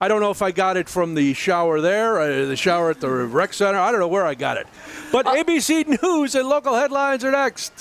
I don't know if I got it from the shower there, the shower at the rec center. I don't know where I got it. But ABC News and local headlines are next.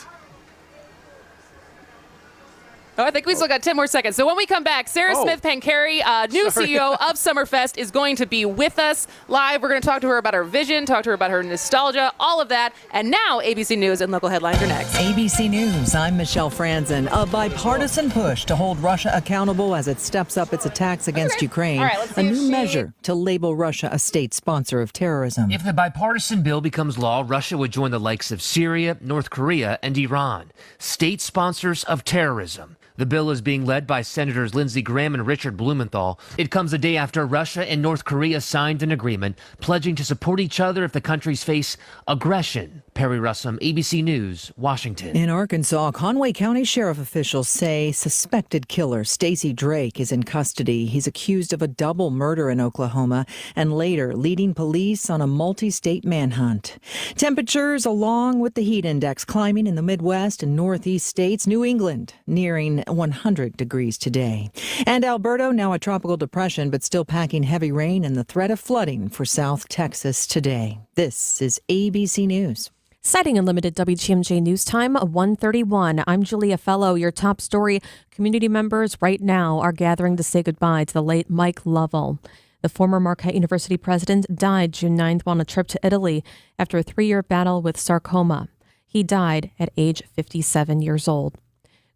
Oh, I think we still got 10 more seconds. So when we come back, Sarah Smith-Pancari, new CEO of Summerfest, is going to be with us live. We're going to talk to her about her vision, talk to her about her nostalgia, all of that. And now ABC News and local headlines are next. ABC News, I'm Michelle Franzen. A bipartisan push to hold Russia accountable as it steps up its attacks against Ukraine. All right, let's see a if new measure to label Russia a state sponsor of terrorism. If the bipartisan bill becomes law, Russia would join the likes of Syria, North Korea, and Iran, state sponsors of terrorism. The bill is being led by Senators Lindsey Graham and Richard Blumenthal. It comes a day after Russia and North Korea signed an agreement pledging to support each other if the countries face aggression. Perry Russum, ABC News, Washington. In Arkansas, Conway County Sheriff officials say suspected killer Stacey Drake is in custody. He's accused of a double murder in Oklahoma and later leading police on a multi-state manhunt. Temperatures along with the heat index climbing in the Midwest and Northeast states. New England nearing 100 degrees today. And Alberto, now a tropical depression, but still packing heavy rain and the threat of flooding for South Texas today. This is ABC News. Citing Unlimited WTMJ News Time, 1:31. I'm Julia Fellow. Your top story, community members right now are gathering to say goodbye to the late Mike Lovell. The former Marquette University president died June 9th while on a trip to Italy after a 3-year battle with sarcoma. He died at age 57 years old.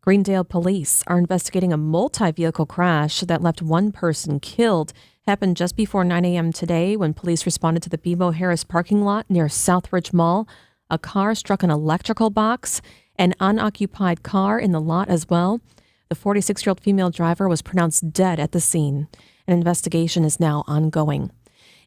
Greendale police are investigating a multi-vehicle crash that left one person killed. Happened just before 9 a.m. today when police responded to the BMO Harris parking lot near Southridge Mall. A car struck an electrical box, an unoccupied car in the lot as well. The 46-year-old female driver was pronounced dead at the scene. An investigation is now ongoing.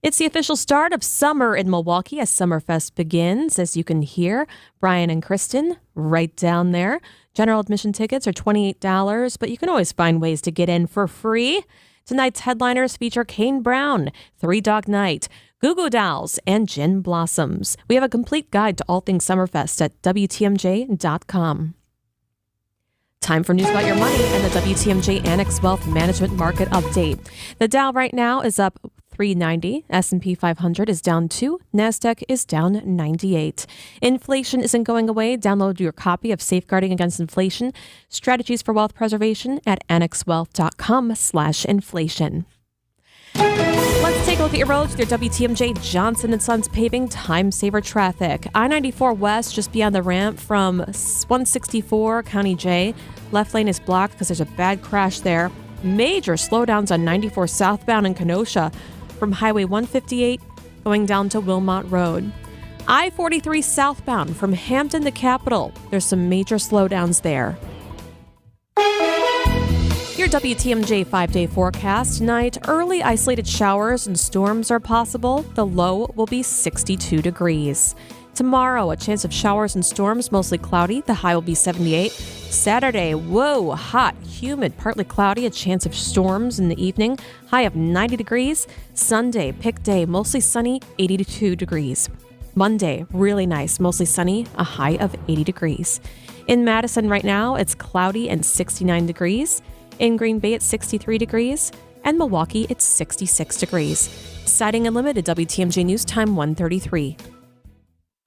It's the official start of summer in Milwaukee as Summerfest begins. As you can hear, Brian and Kristen right down there. General admission tickets are $28, but you can always find ways to get in for free. Tonight's headliners feature Kane Brown, Three Dog Night, Goo Goo Dolls, and Gin Blossoms. We have a complete guide to all things Summerfest at WTMJ.com. Time for news about your money and the WTMJ Annex Wealth Management Market Update. The Dow right now is up 390. S&P 500 is down 2. NASDAQ is down 98. Inflation isn't going away. Download your copy of Safeguarding Against Inflation, Strategies for Wealth Preservation at annexwealth.com/inflation. Let's take a look at your roads with your WTMJ Johnson & Sons Paving Time Saver Traffic. I-94 West just beyond the ramp from 164 County J. Left lane is blocked because there's a bad crash there. Major slowdowns on 94 southbound in Kenosha from Highway 158 going down to Wilmot Road. I-43 southbound from Hampton to Capitol. There's some major slowdowns there. Your WTMJ 5-day forecast tonight. Early isolated showers and storms are possible. The low will be 62 degrees. Tomorrow, a chance of showers and storms, mostly cloudy. The high will be 78. Saturday, whoa, hot, humid, partly cloudy, a chance of storms in the evening. High of 90 degrees. Sunday, pick day, mostly sunny, 82 degrees. Monday, really nice, mostly sunny, a high of 80 degrees. In Madison right now, it's cloudy and 69 degrees. In Green Bay, it's 63 degrees. And Milwaukee, it's 66 degrees. Citing Unlimited, WTMJ News Time 1:33.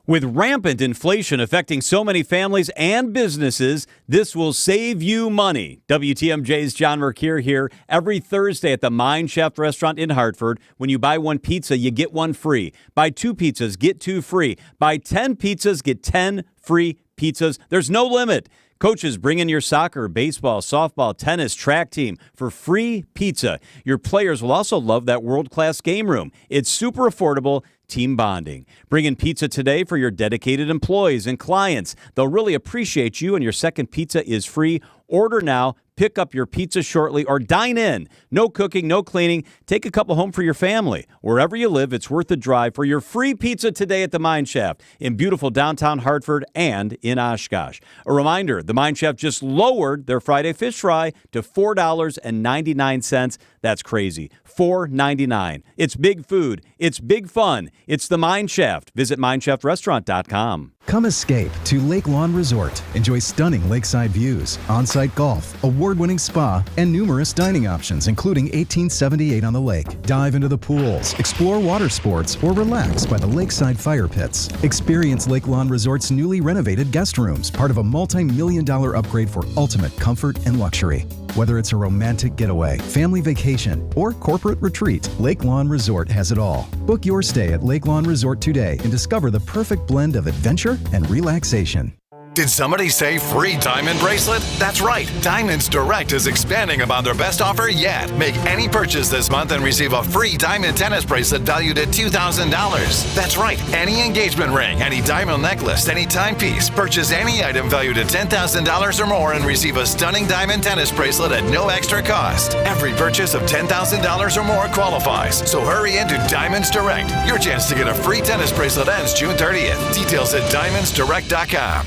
With rampant inflation affecting so many families and businesses, this will save you money. WTMJ's John Mercure here every Thursday at the Mine Chef restaurant in Hartford. When you buy one pizza, you get one free. Buy 2 pizzas, get 2 free. Buy 10 pizzas, get 10 free pizzas. There's no limit. Coaches, bring in your soccer, baseball, softball, tennis, track team for free pizza. Your players will also love that world-class game room. It's super affordable, team bonding. Bring in pizza today for your dedicated employees and clients. They'll really appreciate you, and your second pizza is free. Order now, pick up your pizza shortly, or dine in. No cooking, no cleaning. Take a couple home for your family. Wherever you live, it's worth the drive for your free pizza today at the Mine Shaft in beautiful downtown Hartford and in Oshkosh. A reminder, the Mine Shaft just lowered their Friday fish fry to $4.99. That's crazy. $4.99. It's big food. It's big fun. It's the Mine Shaft. Visit mineshaftrestaurant.com. Come escape to Lake Lawn Resort. Enjoy stunning lakeside views, on-site golf, a award-winning spa, and numerous dining options, including 1878 on the lake. Dive into the pools, explore water sports, or relax by the lakeside fire pits. Experience Lake Lawn Resort's newly renovated guest rooms, part of a multi-million-dollar upgrade for ultimate comfort and luxury. Whether it's a romantic getaway, family vacation, or corporate retreat, Lake Lawn Resort has it all. Book your stay at Lake Lawn Resort today and discover the perfect blend of adventure and relaxation. Did somebody say free diamond bracelet? That's right. Diamonds Direct is expanding upon their best offer yet. Make any purchase this month and receive a free diamond tennis bracelet valued at $2,000. That's right. Any engagement ring, any diamond necklace, any timepiece. Purchase any item valued at $10,000 or more and receive a stunning diamond tennis bracelet at no extra cost. Every purchase of $10,000 or more qualifies. So hurry into Diamonds Direct. Your chance to get a free tennis bracelet ends June 30th. Details at diamondsdirect.com.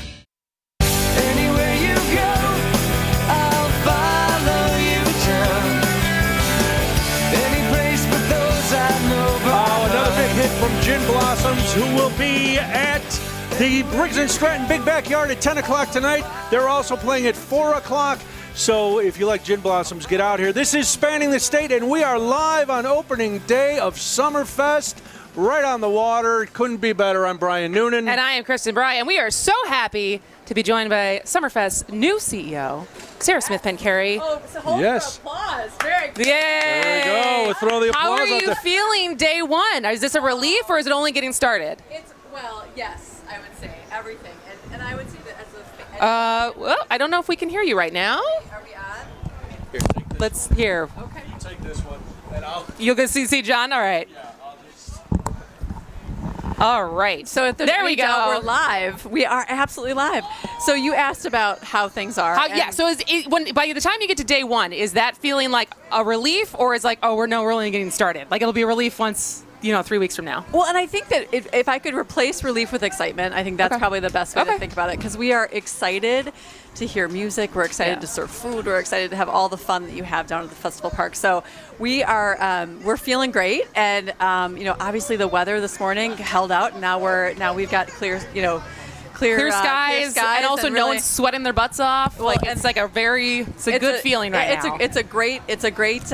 Anywhere you go, I'll follow you to. Any place but those I know. Another big hit from Gin Blossoms, who will be at the Briggs & Stratton Big Backyard at 10 o'clock tonight. They're also playing at 4 o'clock. So if you like Gin Blossoms, get out here. This is Spanning the State, and we are live on opening day of Summerfest. Right on the water. It couldn't be better. I'm Brian Noonan. And I am Kristen Bry, and we are so happy to be joined by Summerfest's new CEO, Sarah Smith-Pencarry. Oh, so hold Yes. for applause. Very good. Yay! There we go. We'll throw the applause How are out you there. feeling day one? Is this a relief, or is it only getting started? It's, well, yes, I would say everything. And I would say that as a Well, I don't know if we can hear you right now. are we on? Here, take this. Let's hear. Okay. You take this one, and I'll. You'll go see John? All right. Yeah, I'll just. All right. So if there's there any we doubt, go. we're live. We are absolutely live. So you asked about how things are. Yeah. and- So when by the time you get to day one, is that feeling like a relief, or is like, oh, we're only getting started? Like it'll be a relief once 3 weeks from now. Well, and I think that if I could replace relief with excitement, I think that's Okay. probably the best way Okay. to think about it, because we are excited to hear music. We're excited to serve food. We're excited to have all the fun that you have down at the festival park. So we are we're feeling great, and obviously the weather this morning held out, and now we've got clear skies, and also no really- one's sweating their butts off. Well, like and it's like a good feeling right now. It's a great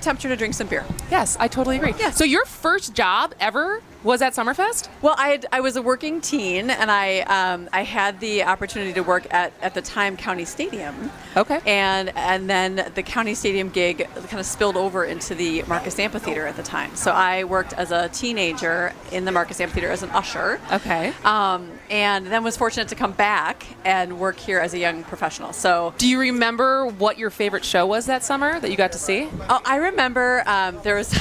temperature to drink some beer. Yes, I totally agree. Yeah. So your first job ever was at Summerfest? Well, I was a working teen, and I had the opportunity to work at the time County Stadium. Okay. And then the County Stadium gig kind of spilled over into the Marcus Amphitheater at the time. So I worked as a teenager in the Marcus Amphitheater as an usher. Okay. And then was fortunate to come back and work here as a young professional. So Do you remember what your favorite show was that summer that you got to see? I remember there was,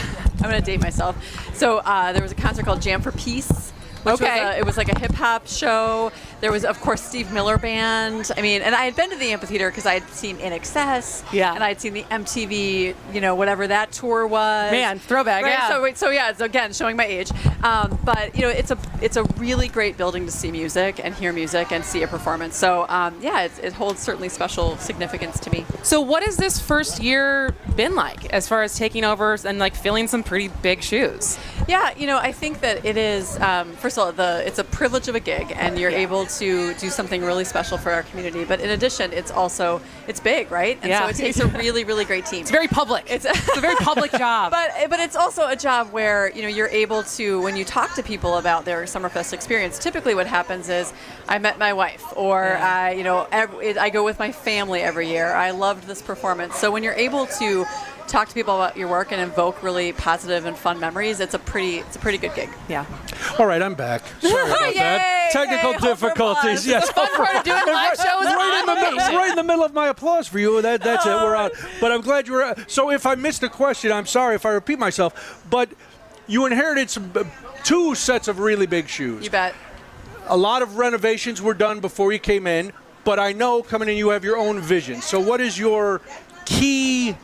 I'm going to date myself. So there was a concert called Jam for Peace. It was like a hip hop show. There was, of course, Steve Miller Band. I mean, and I had been to the amphitheater because I had seen In Excess. Yeah. And I had seen the MTV, whatever that tour was. Man, throwback, Right? yeah. So it's again showing my age. But it's a really great building to see music and hear music and see a performance. So it holds certainly special significance to me. So what has this first year been like as far as taking over and like filling some pretty big shoes? Yeah, I think that it is, first of all, it's a privilege of a gig, and you're able to do something really special for our community. But in addition, it's big, right? And so it takes a really, really great team. It's very public. It's a very public job. But it's also a job where, you're able to, when you talk to people about their Summerfest experience, typically what happens is, I met my wife, or I go with my family every year. I loved this performance. So when you're able to talk to people about your work and invoke really positive and fun memories, it's a pretty good gig. Yeah. All right, I'm back. Sorry about that. Technical difficulties. Yes. The fun part of doing live shows right in the middle of my applause for you. That's it. We're out. But I'm glad you were. So if I missed a question, I'm sorry if I repeat myself. But you inherited two sets of really big shoes. You bet. A lot of renovations were done before you came in, but I know coming in you have your own vision. So what is your key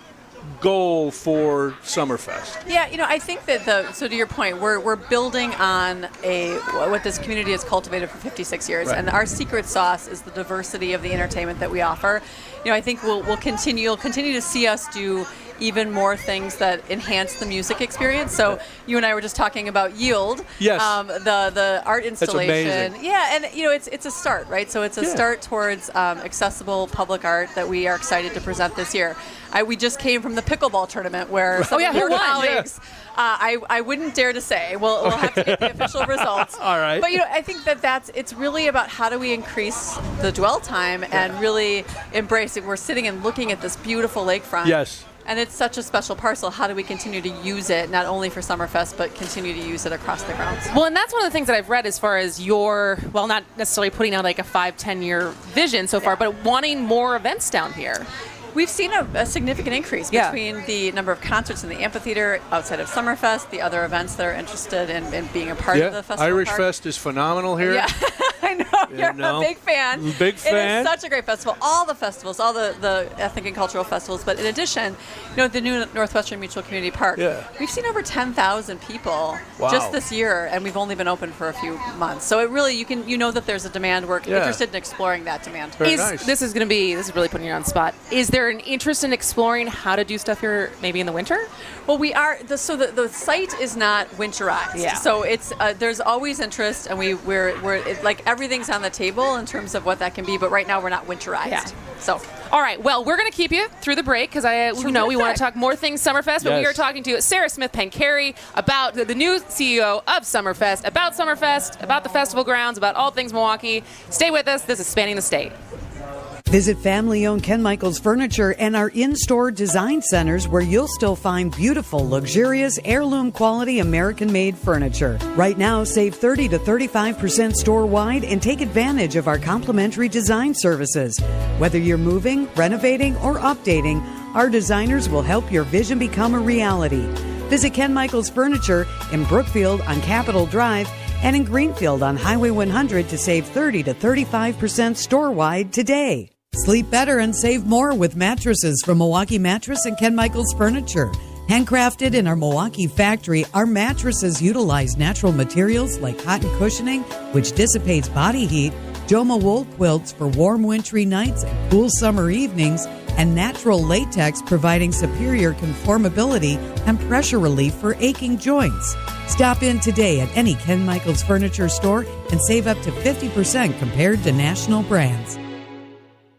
goal for Summerfest? Yeah, I think that so to your point, we're building on what this community has cultivated for 56 years, Right. and our secret sauce is the diversity of the entertainment that we offer. I think you'll continue to see us do even more things that enhance the music experience. So you and I were just talking about Yield. Yes. The art installation. amazing. Yeah, and it's a start, right? So it's a start towards accessible public art that we are excited to present this year. We just came from the pickleball tournament where some of your colleagues. I wouldn't dare to say. We'll have to get the official results. All right. But I think it's really about how do we increase the dwell time and really embrace it. We're sitting and looking at this beautiful lakefront. Yes. And it's such a special parcel. How do we continue to use it, not only for Summerfest, but continue to use it across the grounds? Well, and that's one of the things that I've read as far as your, well, not necessarily putting out like a 5-10 year vision so far, but wanting more events down here. We've seen a significant increase between the number of concerts in the amphitheater outside of Summerfest, the other events that are interested in being a part of the festival. Irish park. Fest is phenomenal here. Yeah, I know. You're a big fan. Big fan. It is such a great festival. All the festivals, all the ethnic and cultural festivals. But in addition, the new Northwestern Mutual Community Park, we've seen over 10,000 people just this year, and we've only been open for a few months. So it really, you know that there's a demand. We're interested in exploring that demand. Very nice. This is really putting you on the spot. Is there an interest in exploring how to do stuff here maybe in the winter? Well, we are. So the site is not winterized. Yeah. So it's there's always interest, and we're like everything's on the table in terms of what that can be. But right now we're not winterized. Yeah. So. All right. Well, we're going to keep you through the break because we want to talk more things Summerfest. But we are talking to Sarah Smith-Pancari about the new CEO of Summerfest, about the festival grounds, about all things Milwaukee. Stay with us. This is Spanning the State. Visit family-owned Ken Michaels Furniture and our in-store design centers where you'll still find beautiful, luxurious, heirloom-quality American-made furniture. Right now, save 30 to 35% store-wide and take advantage of our complimentary design services. Whether you're moving, renovating, or updating, our designers will help your vision become a reality. Visit Ken Michaels Furniture in Brookfield on Capitol Drive and in Greenfield on Highway 100 to save 30 to 35% store-wide today. Sleep better and save more with mattresses from Milwaukee Mattress and Ken Michaels Furniture. Handcrafted in our Milwaukee factory, our mattresses utilize natural materials like cotton cushioning, which dissipates body heat, Joma wool quilts for warm wintry nights and cool summer evenings, and natural latex providing superior conformability and pressure relief for aching joints. Stop in today at any Ken Michaels Furniture store and save up to 50% compared to national brands.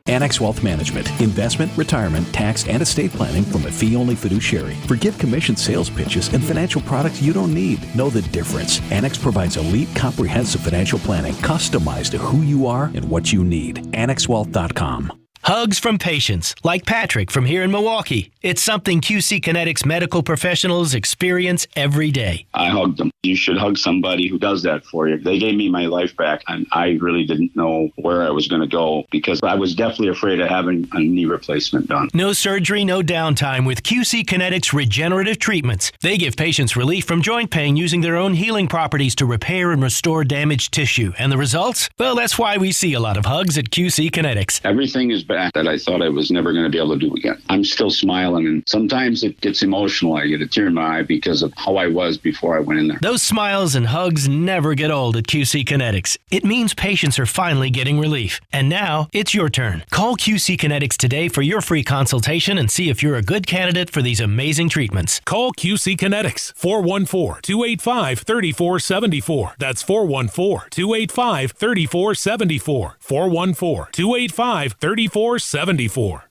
Annex Wealth Management, investment, retirement, tax, and estate planning from a fee-only fiduciary. Forget commission sales pitches and financial products you don't need. Know the difference. Annex provides elite, comprehensive financial planning customized to who you are and what you need. AnnexWealth.com. Hugs from patients, like Patrick from here in Milwaukee. It's something QC Kinetics medical professionals experience every day. I hugged them. You should hug somebody who does that for you. They gave me my life back, and I really didn't know where I was going to go because I was definitely afraid of having a knee replacement done. No surgery, no downtime with QC Kinetics regenerative treatments. They give patients relief from joint pain using their own healing properties to repair and restore damaged tissue. And the results? Well, that's why we see a lot of hugs at QC Kinetics. Everything is back that I thought I was never going to be able to do again. I'm still smiling, and sometimes it gets emotional. I get a tear in my eye because of how I was before I went in there. Those smiles and hugs never get old at QC Kinetics. It means patients are finally getting relief. And now it's your turn. Call QC Kinetics today for your free consultation and see if you're a good candidate for these amazing treatments. Call QC Kinetics, 414-285-3474. That's 414-285-3474. 414-285-3474.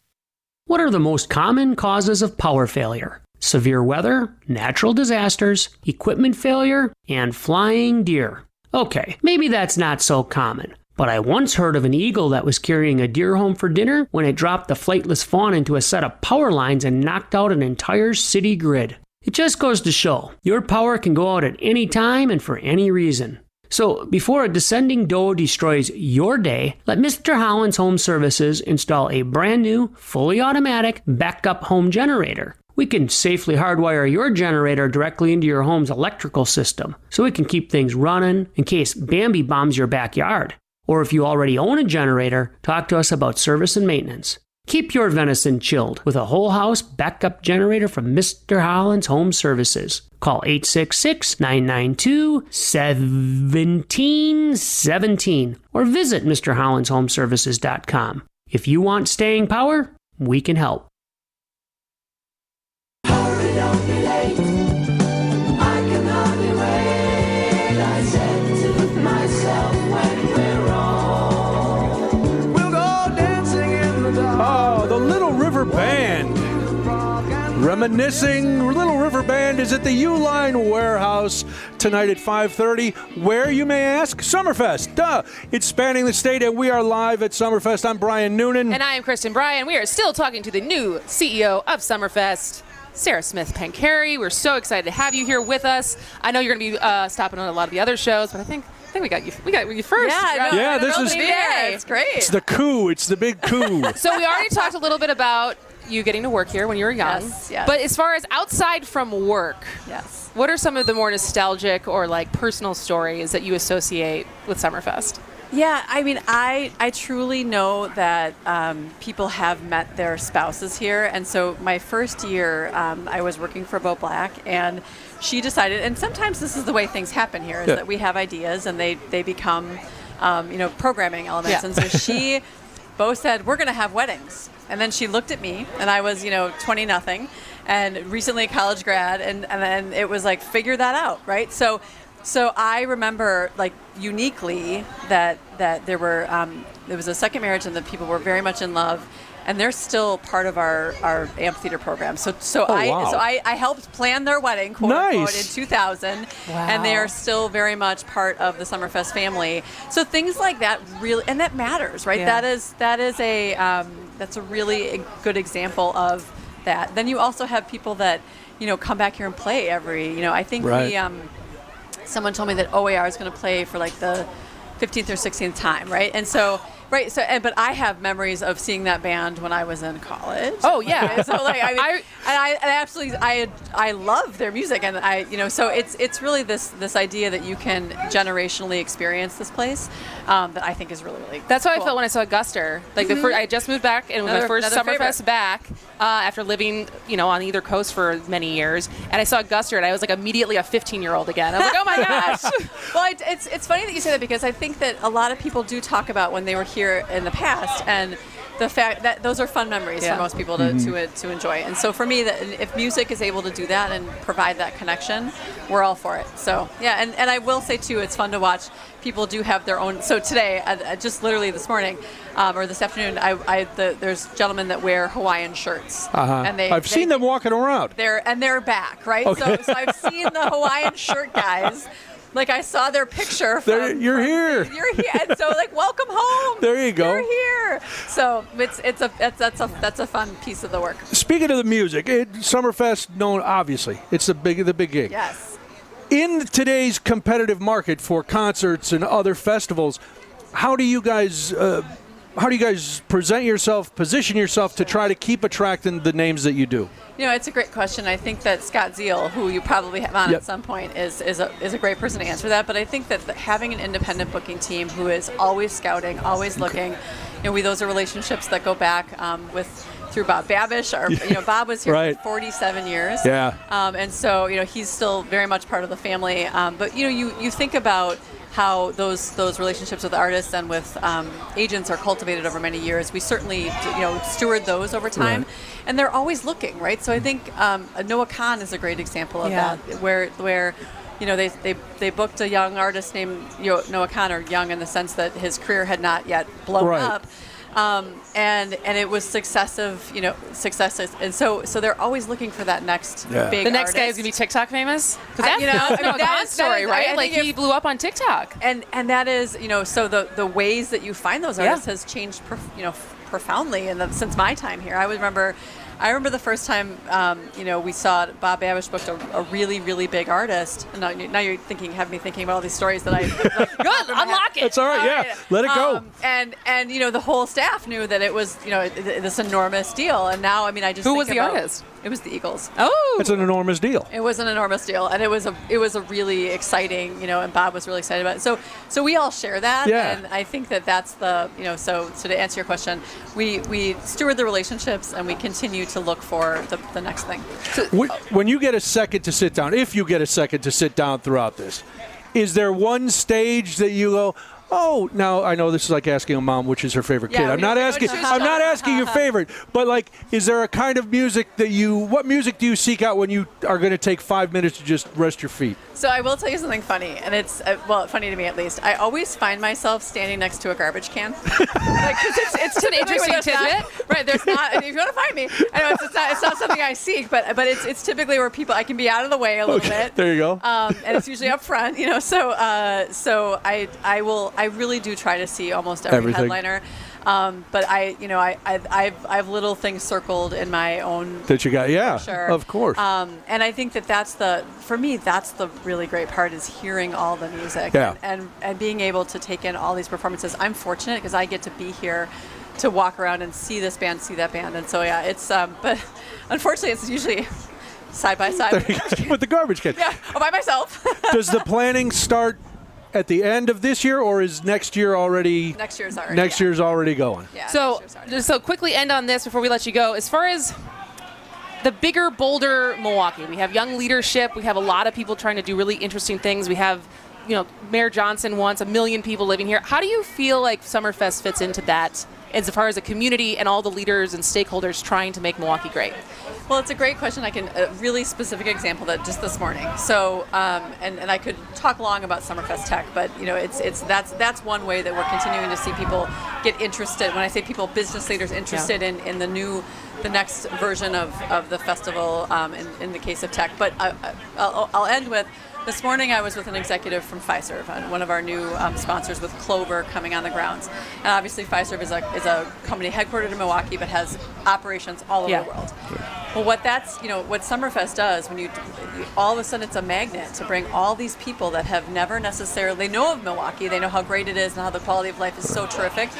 What are the most common causes of power failure? Severe weather, natural disasters, equipment failure, and flying deer. Okay, maybe that's not so common. But I once heard of an eagle that was carrying a deer home for dinner when it dropped the flightless fawn into a set of power lines and knocked out an entire city grid. It just goes to show, your power can go out at any time and for any reason. So, before a descending doe destroys your day, let Mr. Holland's Home Services install a brand new, fully automatic backup home generator. We can safely hardwire your generator directly into your home's electrical system, so it can keep things running in case Bambi bombs your backyard. Or if you already own a generator, talk to us about service and maintenance. Keep your venison chilled with a whole house backup generator from Mr. Holland's Home Services. Call 866-992-1717 or visit MrHollandsHomeservices.com. If you want staying power, we can help. don't be late. I can hardly wait. I said to myself when we're old, we'll go dancing in the dark. Oh, the Little River Band. Reminiscing. Little River Band is at the Uline Warehouse tonight at 5:30. Where, you may ask? Summerfest. Duh. It's spanning the state, and we are live at Summerfest. I'm Brian Noonan. And I am Kristen Bryan. We are still talking to the new CEO of Summerfest, Sarah Smith Pancari. We're so excited to have you here with us. I know you're going to be stopping on a lot of the other shows, but I think we got you first. Yeah, this is It's great. It's the coup. It's the big coup. So we already talked a little bit about you getting to work here when you were young. Yes. But as far as outside from work, yes, what are some of the more nostalgic or like personal stories that you associate with Summerfest? Yeah, I mean, I truly know that people have met their spouses here. And so my first year, I was working for Bo Black, and she decided, and sometimes this is the way things happen here, is that we have ideas and they become, programming elements. Yeah. And so Bo said, we're going to have weddings. And then she looked at me, and I was, 20-nothing, and recently a college grad, and then it was like, figure that out, right? So I remember, like, uniquely that there was a second marriage, and the people were very much in love, and they're still part of our amphitheater program. So I helped plan their wedding, quote unquote, in 2000, and they are still very much part of the Summerfest family. So things like that really, and that matters, right? Yeah. That's a really good example of that. Then you also have people that come back here and play every. I think someone told me that OAR is going to play for like the 15th or 16th time, right? And so. Right. So, but I have memories of seeing that band when I was in college. Oh yeah. So like, I absolutely, I love their music, and so it's really this idea that you can generationally experience this place, that I think is really, really. That's how cool. I felt when I saw Guster. Like the first, I just moved back, and it was my first Summerfest back after living, on either coast for many years, and I saw Guster, and I was like immediately a 15-year-old again. I was like, oh my gosh. Well, it's funny that you say that, because I think that a lot of people do talk about when they were here in the past, and the fact that those are fun memories for most people to enjoy. And so for me, that if music is able to do that and provide that connection, we're all for it. So yeah, and I will say too, it's fun to watch. People do have their own. So today, just literally this morning, or this afternoon, there's gentlemen that wear Hawaiian shirts, and I've seen them walking around. They're back, right? Okay. So I've seen the Hawaiian shirt guys. Like, I saw their picture. You're here. You're here, and so like, welcome home. There you go. You're here. So that's a fun piece of the work. Speaking of the music, Summerfest, known obviously, it's the big gig. Yes. In today's competitive market for concerts and other festivals, how do you guys position yourself to try to keep attracting the names that you do? It's a great question. I think that Scott Zeal, who you probably have on at some point, is a great person to answer that. But I think that having an independent booking team who is always scouting, always looking, those are relationships that go back through Bob Babish. Bob was here for 47 years. Yeah. And so he's still very much part of the family. But you think about how those relationships with artists and with agents are cultivated over many years. We certainly steward those over time, and they're always looking, right? So I think Noah Khan is a great example of that, where they booked a young artist named Noah Khan, or young in the sense that his career had not yet blown up. And it was successes, and so they're always looking for that next big. The next artist. guy is gonna be TikTok famous. That's Khan's story, right? Like he blew up on TikTok, and that is so the ways that you find those artists has changed, profoundly since my time here. I remember the first time, we saw Bob Babish booked a really, really big artist. And now you're have me thinking about all these stories that I good. Unlock it. It's all right. Let it go. And the whole staff knew that it was this enormous deal. And now I just who think was the about, artist? It was the Eagles. Oh, it's an enormous deal. It was an enormous deal, and it was a really exciting, and Bob was really excited about it. So we all share that, and I think that's the, so to answer your question, we steward the relationships, and we continue to look for the next thing. When you get a second to sit down, if you get a second to sit down throughout this, is there one stage that you go, Oh, now I know this is like asking a mom which is her favorite kid. I'm not asking your favorite, but like, is there a kind of music what music do you seek out when you are going to take 5 minutes to just rest your feet? So I will tell you something funny, and it's funny to me at least. I always find myself standing next to a garbage can. Because it's an interesting tidbit. Right, there's not. If you want to find me, I know it's not something I seek, but it's typically where people I can be out of the way a little bit. There you go. And it's usually up front, So I really do try to see almost every headliner. But I have little things circled in my own. That you got, yeah, sure. Of course. And I think for me, that's the really great part is hearing all the music and being able to take in all these performances. I'm fortunate because I get to be here to walk around and see this band, see that band, and so it's. But unfortunately, it's usually side by side with the garbage can. Yeah, by myself. Does the planning start at the end of this year, or is next year already? Next year's already. Next year's already going. Yeah. So quickly end on this before we let you go. As far as the bigger, bolder Milwaukee, we have young leadership. We have a lot of people trying to do really interesting things. We have, Mayor Johnson wants 1 million people living here. How do you feel like Summerfest fits into that, as far as a community and all the leaders and stakeholders trying to make Milwaukee great? Well, it's a great question. A really specific example that just this morning. So, and I could talk long about Summerfest Tech, but that's one way that we're continuing to see people get interested. When I say people, business leaders interested in the next version of the festival. In the case of Tech, but I'll end with. This morning I was with an executive from Fiserv, one of our new sponsors with Clover coming on the grounds. And obviously Fiserv is a company headquartered in Milwaukee but has operations all over the world. Well, what Summerfest does, when you all of a sudden it's a magnet to bring all these people that have never necessarily, they know of Milwaukee, they know how great it is and how the quality of life is so terrific.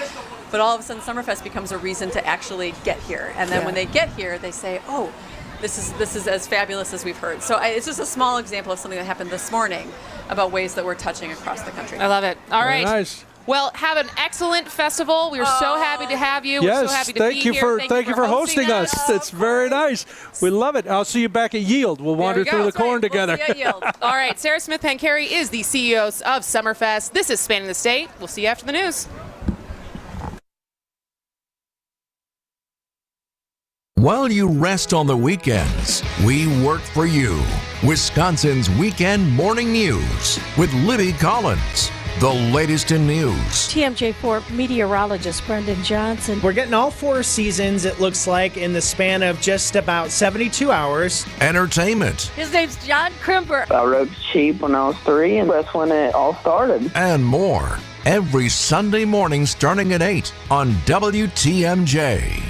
But all of a sudden Summerfest becomes a reason to actually get here. And then when they get here, they say, oh, this is as fabulous as we've heard. So it's just a small example of something that happened this morning about ways that we're touching across the country. I love it. All right. Very nice. Well, have an excellent festival. We are so happy to have you. Yes, we're so happy to be here. Thank you for hosting us. That's very nice. We love it. I'll see you back at Yield. We'll wander through the corn together. We'll see you at Yield. All right. Sarah Smith-Pancari is the CEO of Summerfest. This is Spanning the State. We'll see you after the news. While you rest on the weekends, we work for you. Wisconsin's Weekend Morning News with Libby Collins. The latest in news. TMJ4 meteorologist Brendan Johnson. We're getting all 4 seasons, it looks like, in the span of just about 72 hours. Entertainment. His name's John Crimper. I rode sheep when I was 3, and that's when it all started. And more. Every Sunday morning starting at 8 on WTMJ.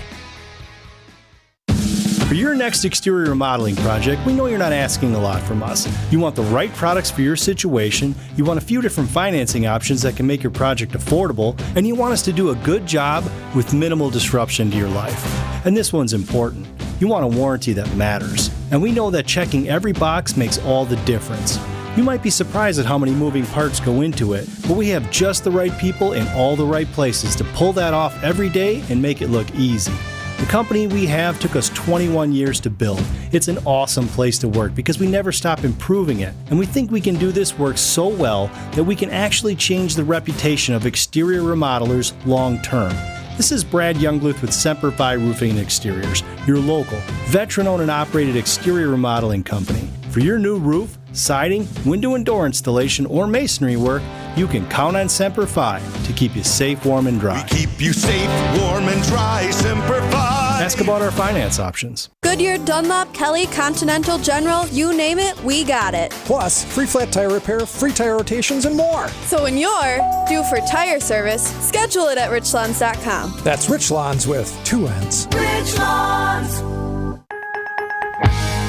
For your next exterior remodeling project, we know you're not asking a lot from us. You want the right products for your situation, you want a few different financing options that can make your project affordable, and you want us to do a good job with minimal disruption to your life. And this one's important. You want a warranty that matters. And we know that checking every box makes all the difference. You might be surprised at how many moving parts go into it, but we have just the right people in all the right places to pull that off every day and make it look easy. The company we have took us 21 years to build. It's an awesome place to work because we never stop improving it. And we think we can do this work so well that we can actually change the reputation of exterior remodelers long term. This is Brad Youngluth with Semper Fi Roofing and Exteriors, your local, veteran-owned and operated exterior remodeling company. For your new roof, siding, window and door installation, or masonry work, you can count on Semper Fi to keep you safe, warm, and dry. We keep you safe, warm, and dry. Semper Fi. Ask about our finance options. Goodyear, Dunlop, Kelly, Continental, General, you name it, we got it. Plus, free flat tire repair, free tire rotations, and more. So when you're due for tire service, schedule it at richlawns.com. That's Rich Lawns with 2 N's. Rich Lawns.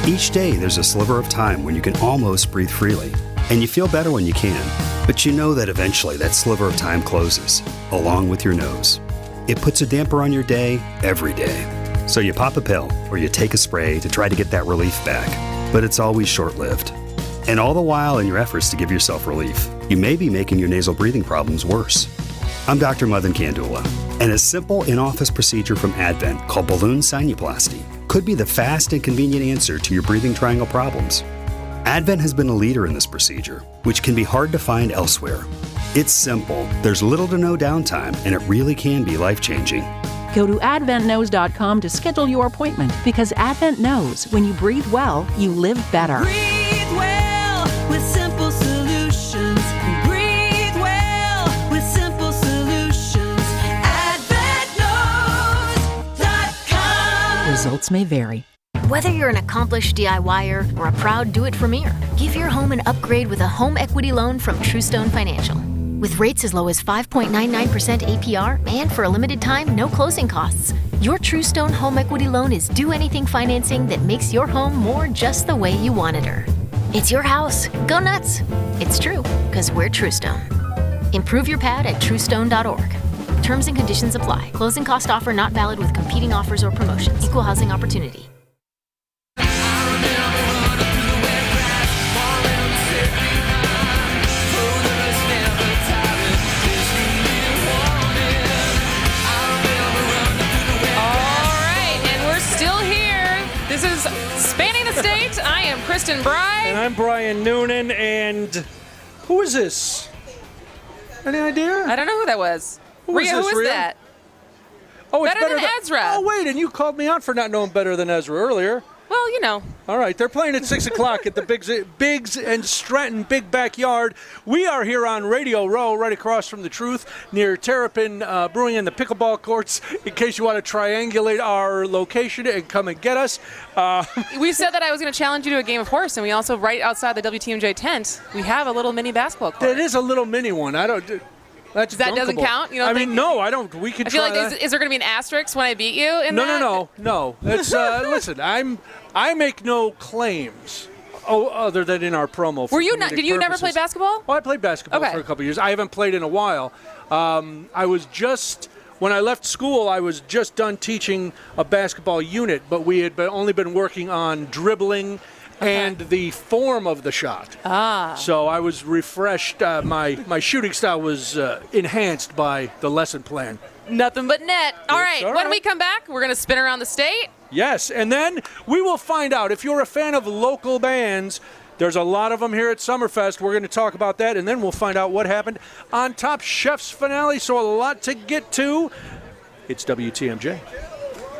Each day, there's a sliver of time when you can almost breathe freely. And you feel better when you can. But you know that eventually that sliver of time closes, along with your nose. It puts a damper on your day every day. So you pop a pill or you take a spray to try to get that relief back. But it's always short-lived. And all the while in your efforts to give yourself relief, you may be making your nasal breathing problems worse. I'm Dr. Madan Kandula, and a simple in-office procedure from Advent called balloon sinuplasty could be the fast and convenient answer to your breathing triangle problems. Advent has been a leader in this procedure, which can be hard to find elsewhere. It's simple. There's little to no downtime, and it really can be life-changing. Go to AdventKnows.com to schedule your appointment because Advent knows when you breathe well, you live better. Breathe well with simple solutions. Breathe well with simple solutions. AdventKnows.com. Results may vary. Whether you're an accomplished DIYer or a proud do-it-for-meer, give your home an upgrade with a home equity loan from TrueStone Financial. With rates as low as 5.99% APR and for a limited time, no closing costs. Your TrueStone home equity loan is do-anything financing that makes your home more just the way you wanted her. It's your house. Go nuts. It's true, because we're TrueStone. Improve your pad at truestone.org. Terms and conditions apply. Closing cost offer not valid with competing offers or promotions. Equal housing opportunity. This is Spanning the State. I am Kristen Bry. And I'm Brian Noonan. And who is this? Any idea? I don't know who that was. Who is that? Oh, it's better than Ezra. Oh, wait, and you called me out for not knowing better than Ezra earlier. Well, you know. All right, they're playing at 6 o'clock at the Biggs and Stratton Big Backyard. We are here on Radio Row, right across from the Truth, near Terrapin Brewing and the pickleball courts, in case you want to triangulate our location and come and get us. We said that I was going to challenge you to a game of horse, and we also, right outside the WTMJ tent, we have a little mini basketball court. It is a little mini one. I don't... That doesn't count? You don't no, I don't. We can I feel try like, that. is there going to be an asterisk when I beat you in No. It's, listen, I make no claims other than in our promo. Were you not? Did you never play basketball? Well, I played basketball for a couple of years. I haven't played in a while. I was just, when I left school, I was just done teaching a basketball unit, but we had only been working on dribbling and the form of the shot. So I was refreshed. My shooting style was enhanced by the lesson plan. Nothing but net. All right, when we come back, we're going to spin around the state. Yes, and then we will find out if you're a fan of local bands. There's a lot of them here at Summerfest. We're going to talk about that, and then we'll find out what happened on Top Chef's finale. So a lot to get to. It's WTMJ.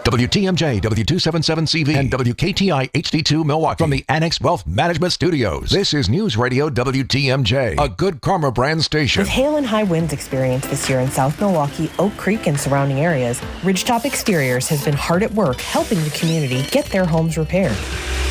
WTMJ, W277CV, and WKTI HD2 Milwaukee from the Annex Wealth Management Studios. This is News Radio WTMJ, a Good Karma brand station. With hail and high winds experienced this year in South Milwaukee, Oak Creek, and surrounding areas, Ridgetop Exteriors has been hard at work helping the community get their homes repaired.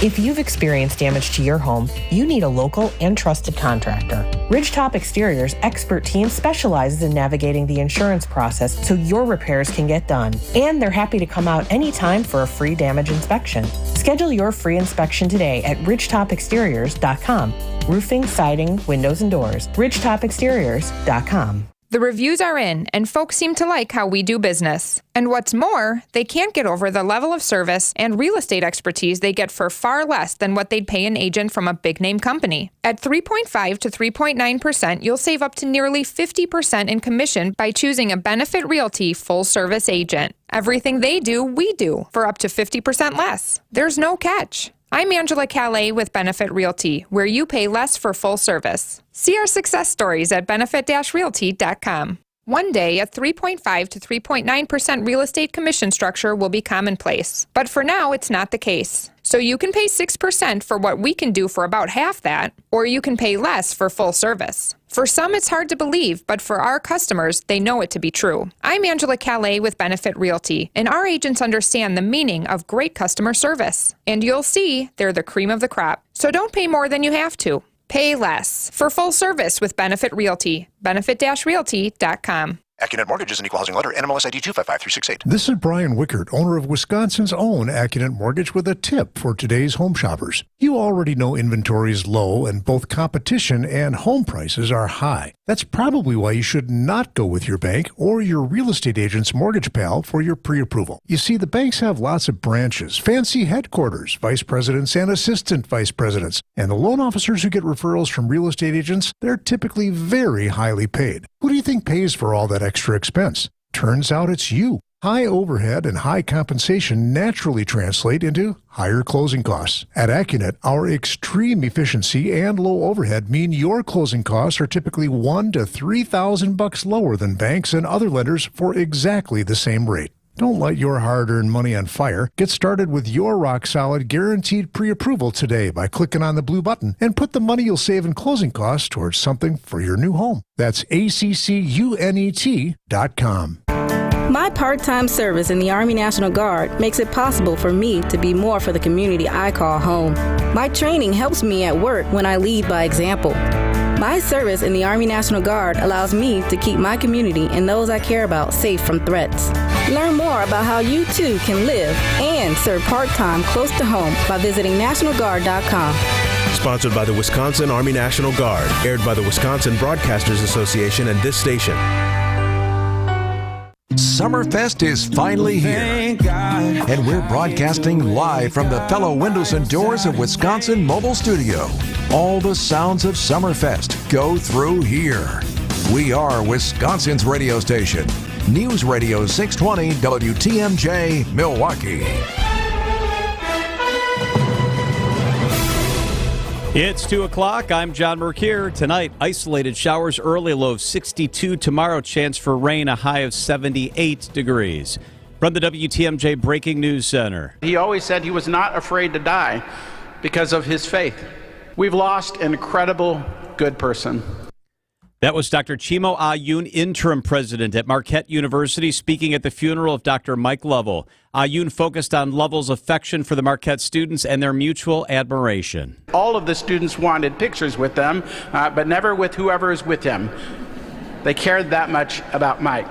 If you've experienced damage to your home, you need a local and trusted contractor. Ridgetop Exteriors' expert team specializes in navigating the insurance process so your repairs can get done. And they're happy to come out anytime for a free damage inspection. Schedule your free inspection today at ridgetopexteriors.com. Roofing, siding, windows, and doors. ridgetopexteriors.com. The reviews are in, and folks seem to like how we do business. And what's more, they can't get over the level of service and real estate expertise they get for far less than what they'd pay an agent from a big-name company. At 3.5 to 3.9%, you'll save up to nearly 50% in commission by choosing a Benefit Realty full-service agent. Everything they do, we do, for up to 50% less. There's no catch. I'm Angela Calais with Benefit Realty, where you pay less for full service. See our success stories at benefit-realty.com. One day, a 3.5 to 3.9% real estate commission structure will be commonplace. But for now, it's not the case. So you can pay 6% for what we can do for about half that, or you can pay less for full service. For some, it's hard to believe, but for our customers, they know it to be true. I'm Angela Calais with Benefit Realty, and our agents understand the meaning of great customer service. And you'll see they're the cream of the crop. So don't pay more than you have to. Pay less for full service with Benefit Realty. Benefit-realty.com. Accunet Mortgage is an equal housing lender. NMLS ID 255368. This is Brian Wickert, owner of Wisconsin's own Accunet Mortgage, with a tip for today's home shoppers. You already know inventory is low and both competition and home prices are high. That's probably why you should not go with your bank or your real estate agent's mortgage pal for your pre-approval. You see, the banks have lots of branches, fancy headquarters, vice presidents and assistant vice presidents, and the loan officers who get referrals from real estate agents, they're typically very highly paid. Who do you think pays for all that extra expense? Turns out it's you. High overhead and high compensation naturally translate into higher closing costs. At Accunet, our extreme efficiency and low overhead mean your closing costs are typically $1,000 to $3,000 lower than banks and other lenders for exactly the same rate. Don't light your hard-earned money on fire. Get started with your rock-solid guaranteed pre-approval today by clicking on the blue button and put the money you'll save in closing costs towards something for your new home. That's ACCUNET.com. My part-time service in the Army National Guard makes it possible for me to be more for the community I call home. My training helps me at work when I lead by example. My service in the Army National Guard allows me to keep my community and those I care about safe from threats. Learn more about how you too can live and serve part-time close to home by visiting NationalGuard.com. Sponsored by the Wisconsin Army National Guard. Aired by the Wisconsin Broadcasters Association and this station. Summerfest is finally here, and we're broadcasting live from the Fellow Windows and Doors of Wisconsin Mobile Studio. All the sounds of Summerfest go through here. We are Wisconsin's radio station, News Radio 620 WTMJ, Milwaukee. It's 2 o'clock. I'm John Mercure. Tonight, isolated showers early, low of 62. Tomorrow, chance for rain, a high of 78 degrees. From the WTMJ Breaking News Center. He always said he was not afraid to die because of his faith. We've lost an incredible good person. That was Dr. Chimo Ayun, interim president at Marquette University, speaking at the funeral of Dr. Mike Lovell. Ayun focused on Lovell's affection for the Marquette students and their mutual admiration. All of the students wanted pictures with them, but never with whoever is with him. They cared that much about Mike.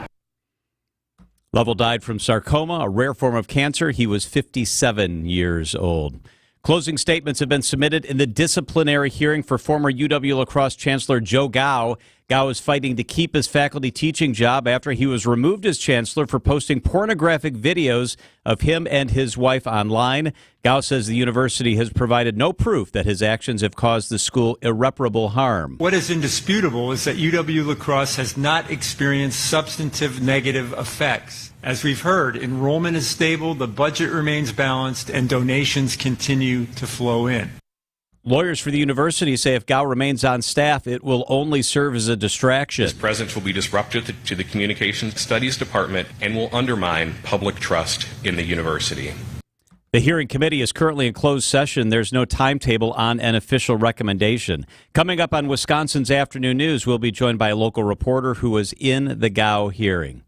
Lovell died from sarcoma, a rare form of cancer. He was 57 years old. Closing statements have been submitted in the disciplinary hearing for former UW La Crosse Chancellor Joe Gao. Gao is fighting to keep his faculty teaching job after he was removed as chancellor for posting pornographic videos of him and his wife online. Gao says the university has provided no proof that his actions have caused the school irreparable harm. What is indisputable is that UW La Crosse has not experienced substantive negative effects. As we've heard, enrollment is stable, the budget remains balanced, and donations continue to flow in. Lawyers for the university say if Gao remains on staff, it will only serve as a distraction. His presence will be disruptive to the Communications Studies Department and will undermine public trust in the university. The hearing committee is currently in closed session. There's no timetable on an official recommendation. Coming up on Wisconsin's Afternoon News, we'll be joined by a local reporter who was in the Gao hearing.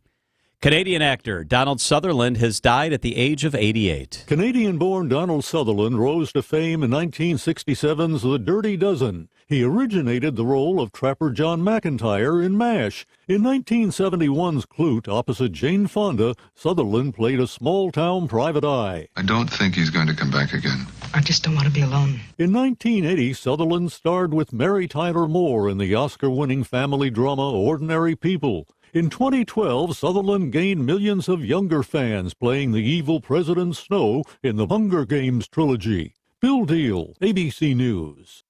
Canadian actor Donald Sutherland has died at the age of 88. Canadian-born Donald Sutherland rose to fame in 1967's The Dirty Dozen. He originated the role of Trapper John McIntyre in MASH. In 1971's Clute, opposite Jane Fonda, Sutherland played a small-town private eye. I don't think he's going to come back again. I just don't want to be alone. In 1980, Sutherland starred with Mary Tyler Moore in the Oscar-winning family drama Ordinary People. In 2012, Sutherland gained millions of younger fans playing the evil President Snow in the Hunger Games trilogy. Bill Deal, ABC News.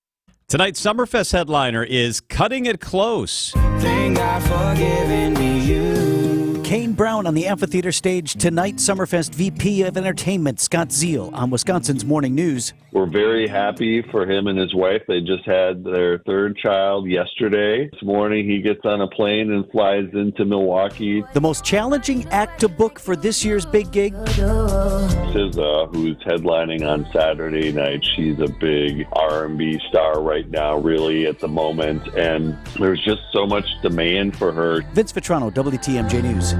Tonight's Summerfest headliner is Cutting It Close. Thank God for giving me you. Kane Brown on the amphitheater stage tonight. Summerfest VP of Entertainment Scott Zeal on Wisconsin's Morning News. We're very happy for him and his wife. They just had their third child yesterday. This morning he gets on a plane and flies into Milwaukee. The most challenging act to book for this year's big gig? SZA, who's headlining on Saturday night. She's a big R&B star right now, really, at the moment. And there's just so much demand for her. Vince Vitrano, WTMJ News.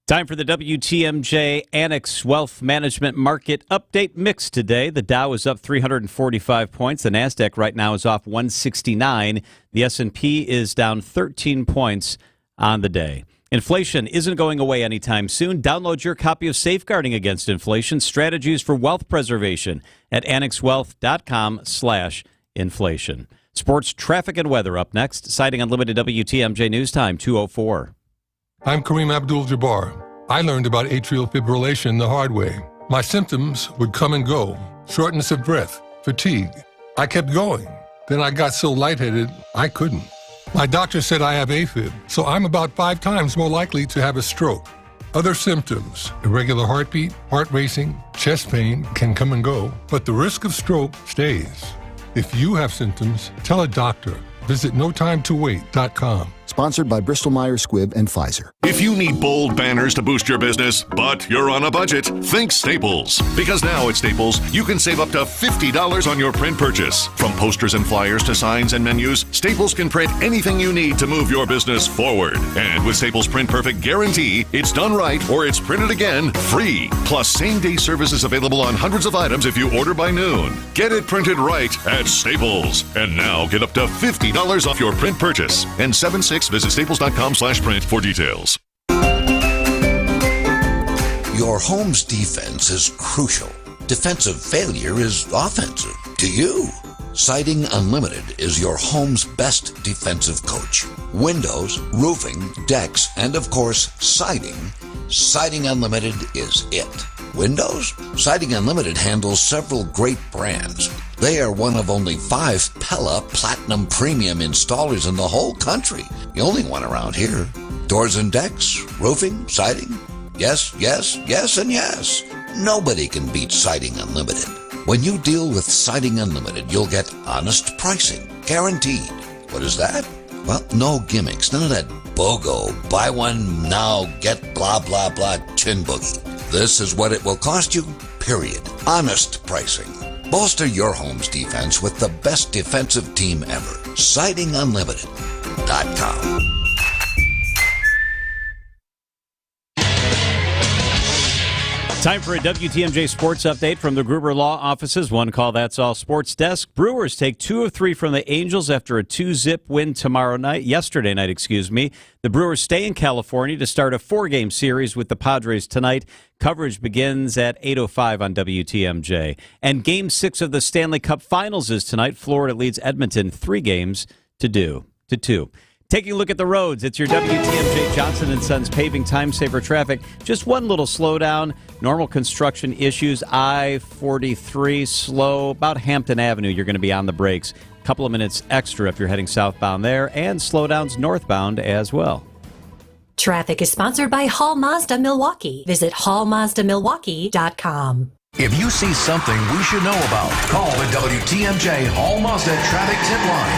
Time for the WTMJ Annex Wealth Management Market Update Mix today. The Dow is up 345 points. The NASDAQ right now is off 169. The S&P is down 13 points on the day. Inflation isn't going away anytime soon. Download your copy of Safeguarding Against Inflation, Strategies for Wealth Preservation at annexwealth.com/inflation. Sports, traffic, and weather up next. Citing Unlimited WTMJ News Time, 2:04. I'm Kareem Abdul-Jabbar. I learned about atrial fibrillation the hard way. My symptoms would come and go, shortness of breath, fatigue. I kept going. Then I got so lightheaded, I couldn't. My doctor said I have AFib, so I'm about 5 times more likely to have a stroke. Other symptoms, irregular heartbeat, heart racing, chest pain can come and go, but the risk of stroke stays. If you have symptoms, tell a doctor. Visit notimetowait.com. Sponsored by Bristol-Myers Squibb and Pfizer. If you need bold banners to boost your business, but you're on a budget, think Staples. Because now at Staples, you can save up to $50 on your print purchase. From posters and flyers to signs and menus, Staples can print anything you need to move your business forward. And with Staples Print Perfect Guarantee, it's done right or it's printed again free. Plus same-day services available on hundreds of items if you order by noon. Get it printed right at Staples. And now get up to $50 off your print purchase. And 76 visit staples.com/print for details. Your home's defense is crucial. Defensive failure is offensive to you. Siding Unlimited is your home's best defensive coach. Windows, roofing, decks, and of course, siding. Siding Unlimited is it. Windows? Siding Unlimited handles several great brands. They are one of only 5 Pella Platinum Premium installers in the whole country. The only one around here. Doors and decks, roofing, siding. Yes, yes, yes, and yes. Nobody can beat Siding Unlimited. When you deal with Siding Unlimited, you'll get honest pricing, guaranteed. What is that? Well, no gimmicks, none of that BOGO, buy one now, get blah, blah, blah, chin boogie. This is what it will cost you, period. Honest pricing. Bolster your home's defense with the best defensive team ever. SidingUnlimited.com. Time for a WTMJ sports update from the Gruber Law Offices. One call, that's all. Sports Desk. Brewers take 2 of 3 from the Angels after a 2-zip win yesterday night. The Brewers stay in California to start a 4-game series with the Padres tonight. Coverage begins at 8:05 on WTMJ. And Game 6 of the Stanley Cup Finals is tonight. Florida leads Edmonton 3-2. Taking a look at the roads, it's your WTMJ Johnson & Sons paving time-saver traffic. Just one little slowdown. Normal construction issues. I-43 slow. About Hampton Avenue, you're going to be on the brakes. A couple of minutes extra if you're heading southbound there. And slowdowns northbound as well. Traffic is sponsored by Hall Mazda Milwaukee. Visit hallmazdamilwaukee.com. If you see something we should know about, call the WTMJ Hall Mazda Traffic Tip Line.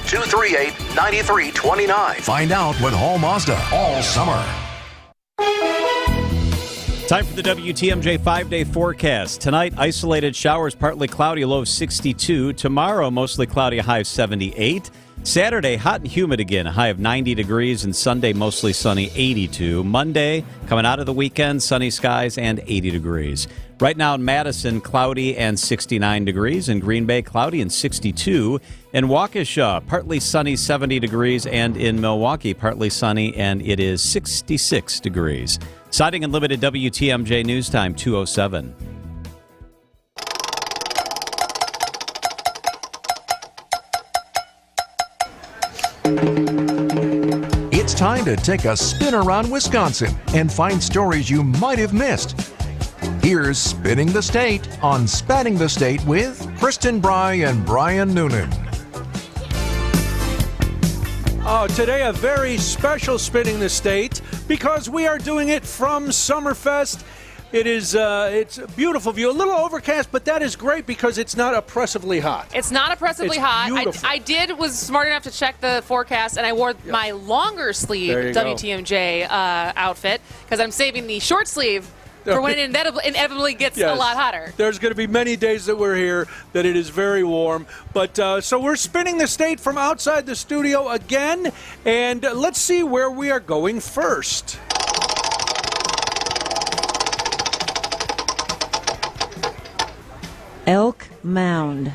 414-238-9329. Find out with Hall Mazda all summer. Time for the WTMJ 5-day forecast. Tonight, isolated showers, partly cloudy, low of 62. Tomorrow, mostly cloudy, a high of 78. Saturday, hot and humid again, a high of 90 degrees, and Sunday, mostly sunny, 82. Monday, coming out of the weekend, sunny skies and 80 degrees. Right now in Madison, cloudy and 69 degrees. In Green Bay, cloudy and 62. In Waukesha, partly sunny, 70 degrees. And in Milwaukee, partly sunny, and it is 66 degrees. Siding Unlimited WTMJ News Time, 2:07. It's time to take a spin around Wisconsin and find stories you might have missed. Here's Spinning the State on Spanning the State with Kristen Bry and Brian Noonan. Oh, today a very special Spinning the State because we are doing it from Summerfest. It's a beautiful view. A little overcast, but that is great because it's not oppressively hot. It's not oppressively hot. I was smart enough to check the forecast, and I wore my longer sleeve WTMJ outfit because I'm saving the short sleeve for when it inevitably gets a lot hotter. There's going to be many days that we're here that it is very warm. But so we're spinning the state from outside the studio again, and let's see where we are going first. Elk Mound.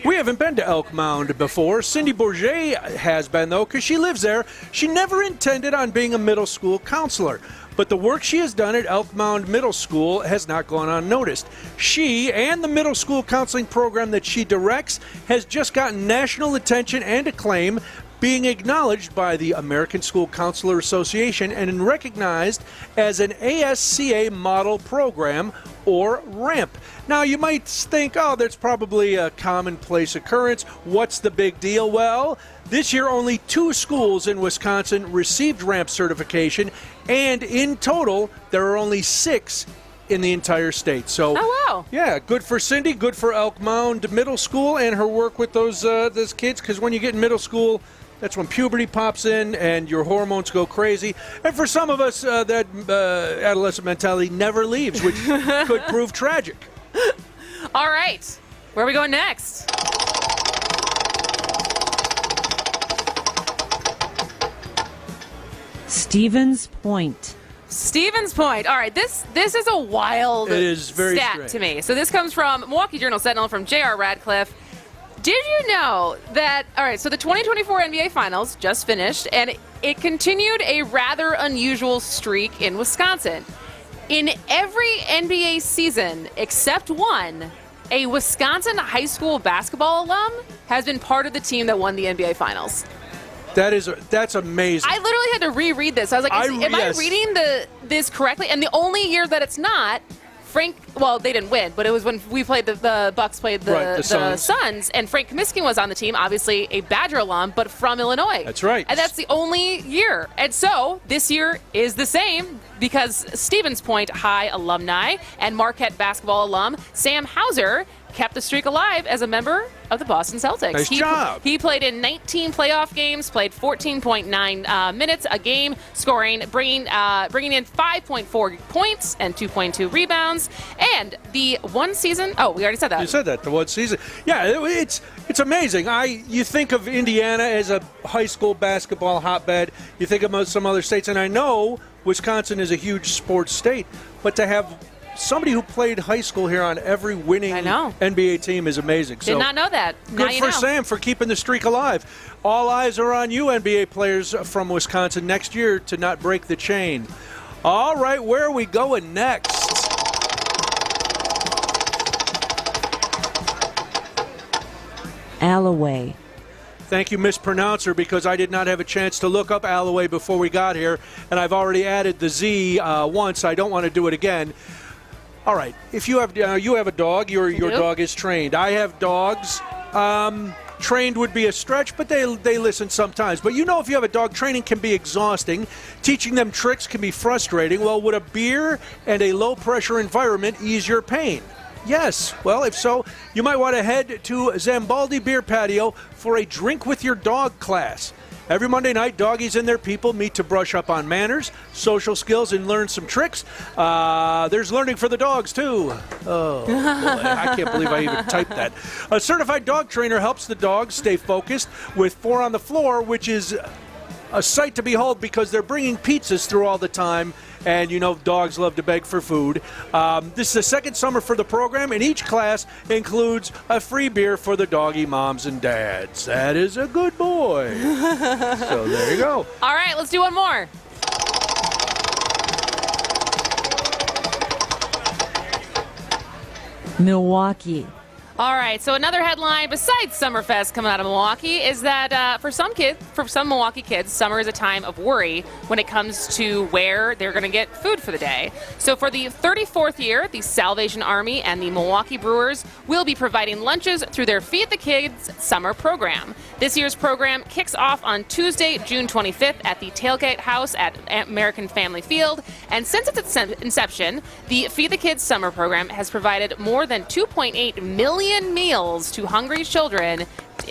We haven't been to Elk Mound before. Cindy Bourget has been, though, because she lives there. She never intended on being a middle school counselor, but the work she has done at Elk Mound Middle School has not gone unnoticed. She and the middle school counseling program that she directs has just gotten national attention and acclaim being acknowledged by the American School Counselor Association and recognized as an ASCA model program, or RAMP. Now, you might think, oh, that's probably a commonplace occurrence. What's the big deal? Well, this year only 2 schools in Wisconsin received RAMP certification, and in total, there are only 6 in the entire state. So, oh, wow. Yeah, good for Cindy, good for Elk Mound Middle School and her work with those kids, because when you get in middle school, that's when puberty pops in and your hormones go crazy. And for some of us, that adolescent mentality never leaves, which could prove tragic. All right. Where are we going next? Stevens Point. Stevens Point. All right, this is a wild stat strange to me. So this comes from Milwaukee Journal Sentinel from J.R. Radcliffe. Did you know that, all right, so the 2024 NBA Finals just finished, and it continued a rather unusual streak in Wisconsin. In every NBA season except one, a Wisconsin high school basketball alum has been part of the team that won the NBA Finals. That's amazing. I literally had to reread this. I was like, am I reading this correctly? And the only year that it's not, they didn't win, but it was when we played the Bucks played the Suns, and Frank Kaminsky was on the team, obviously a Badger alum, but from Illinois. That's right. And that's the only year. And so this year is the same because Stevens Point High alumni and Marquette basketball alum Sam Hauser kept the streak alive as a member of the Boston Celtics. Nice job. He played in 19 playoff games, played 14.9 minutes a game, bringing in 5.4 points and 2.2 rebounds. And the one season, we already said that. You said that, the one season. Yeah, it's amazing. You think of Indiana as a high school basketball hotbed. You think of some other states, and I know Wisconsin is a huge sports state, but to have somebody who played high school here on every winning NBA team is amazing. Did not know that. Good for Sam for keeping the streak alive. All eyes are on you, NBA players from Wisconsin, next year to not break the chain. All right, where are we going next? Alloway. Thank you, Miss Pronouncer, because I did not have a chance to look up Alloway before we got here, and I've already added the Z once. I don't want to do it again. All right, if you have a dog, your dog is trained. I have dogs. Trained would be a stretch, but they listen sometimes. But if you have a dog, training can be exhausting. Teaching them tricks can be frustrating. Well, would a beer and a low-pressure environment ease your pain? Yes. Well, if so, you might want to head to Zambaldi Beer Patio for a drink with your dog class. Every Monday night, doggies and their people meet to brush up on manners, social skills, and learn some tricks. There's learning for the dogs, too. Oh, boy. I can't believe I even typed that. A certified dog trainer helps the dogs stay focused with 4 on the floor, which is a sight to behold because they're bringing pizzas through all the time. And dogs love to beg for food. This is the second summer for the program, and each class includes a free beer for the doggy moms and dads. That is a good boy. So there you go. All right, let's do one more. Milwaukee. All right, so another headline besides Summerfest coming out of Milwaukee is that for some Milwaukee kids, summer is a time of worry when it comes to where they're going to get food for the day. So for the 34th year, the Salvation Army and the Milwaukee Brewers will be providing lunches through their Feed the Kids summer program. This year's program kicks off on Tuesday, June 25th at the Tailgate House at American Family Field. And since its inception, the Feed the Kids summer program has provided more than 2.8 million meals to hungry children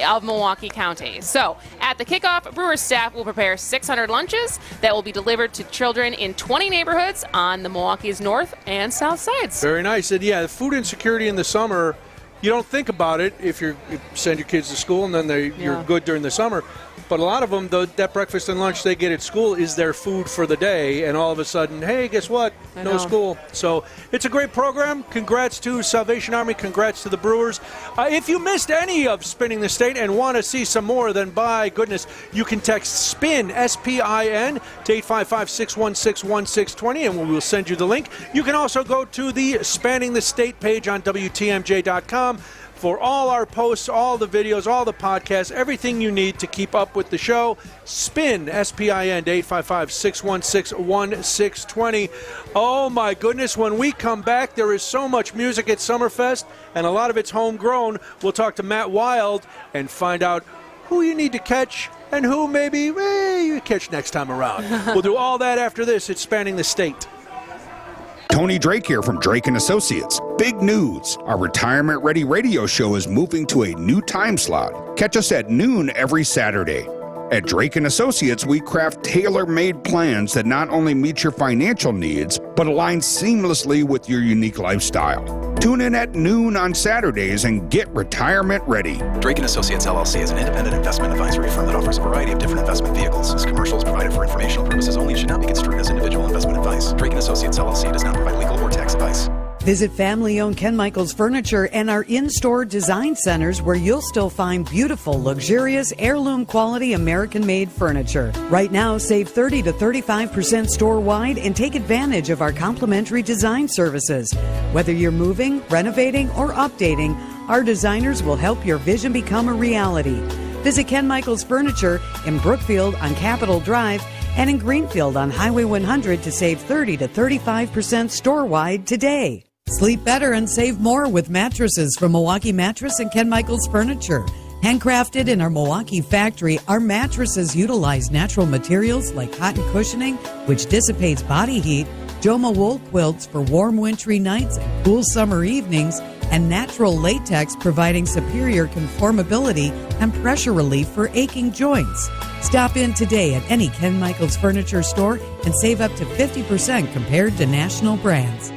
of Milwaukee County. So, at the kickoff, Brewers staff will prepare 600 lunches that will be delivered to children in 20 neighborhoods on the Milwaukee's north and south sides. Very nice. And yeah, food insecurity in the summer, you don't think about it if you send your kids to school and then you're good during the summer. But a lot of them, that breakfast and lunch they get at school is their food for the day. And all of a sudden, hey, guess what? No school. So it's a great program. Congrats to Salvation Army. Congrats to the Brewers. If you missed any of Spinning the State and want to see some more, then by goodness, you can text SPIN, S-P-I-N, to 855-616-1620, and we will send you the link. You can also go to the Spanning the State page on WTMJ.com. for all our posts, all the videos, all the podcasts, everything you need to keep up with the show. SPIN, S-P-I-N, to 855-616-1620. Oh, my goodness. When we come back, there is so much music at Summerfest, and a lot of it's homegrown. We'll talk to Matt Wild and find out who you need to catch and who maybe you catch next time around. We'll do all that after this. It's Spanning the State. Tony Drake here from Drake & Associates. Big news. Our Retirement Ready radio show is moving to a new time slot. Catch us at noon every Saturday. At Drake & Associates, we craft tailor-made plans that not only meet your financial needs, but align seamlessly with your unique lifestyle. Tune in at noon on Saturdays and get retirement ready. Drake & Associates, LLC is an independent investment advisory firm that offers a variety of different investment vehicles. This commercial is provided for informational purposes only and should not be construed as individual investment advice. Drake & Associates, LLC does not provide legal or tax advice. Visit family-owned Ken Michaels Furniture and our in-store design centers where you'll still find beautiful, luxurious, heirloom-quality American-made furniture. Right now, save 30 to 35% store-wide and take advantage of our complimentary design services. Whether you're moving, renovating, or updating, our designers will help your vision become a reality. Visit Ken Michaels Furniture in Brookfield on Capitol Drive and in Greenfield on Highway 100 to save 30 to 35% store-wide today. Sleep better and save more with mattresses from Milwaukee Mattress and Ken Michaels Furniture. Handcrafted in our Milwaukee factory, our mattresses utilize natural materials like cotton cushioning, which dissipates body heat, Joma wool quilts for warm wintry nights and cool summer evenings, and natural latex providing superior conformability and pressure relief for aching joints. Stop in today at any Ken Michaels Furniture store and save up to 50% compared to national brands.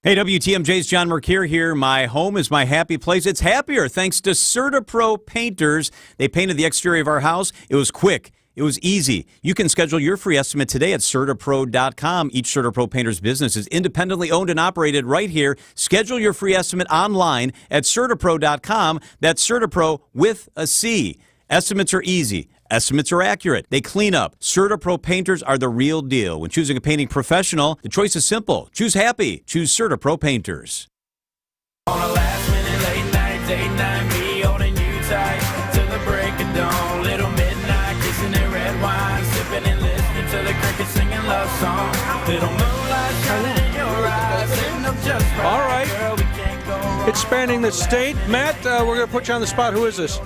Hey, WTMJ's John Mercure here. My home is my happy place. It's happier thanks to CertaPro Painters. They painted the exterior of our house. It was quick. It was easy. You can schedule your free estimate today at CertaPro.com. Each CertaPro Painters business is independently owned and operated right here. Schedule your free estimate online at CertaPro.com. That's CertaPro with a C. Estimates are easy. Estimates are accurate. They clean up. CertaPro Painters are the real deal. When choosing a painting professional, the choice is simple. Choose happy. Choose CertaPro Painters. On a last minute late night, date night, me holding you tight till the break of dawn. Little midnight, kissing that red wine, sipping and listening to the crickets singing love song. Little moonlight shining in your eyes, sitting up just right. All right. Girl, we can't go wrong. It's Spanning the State. Matt, we're going to put you on the spot. Who is this?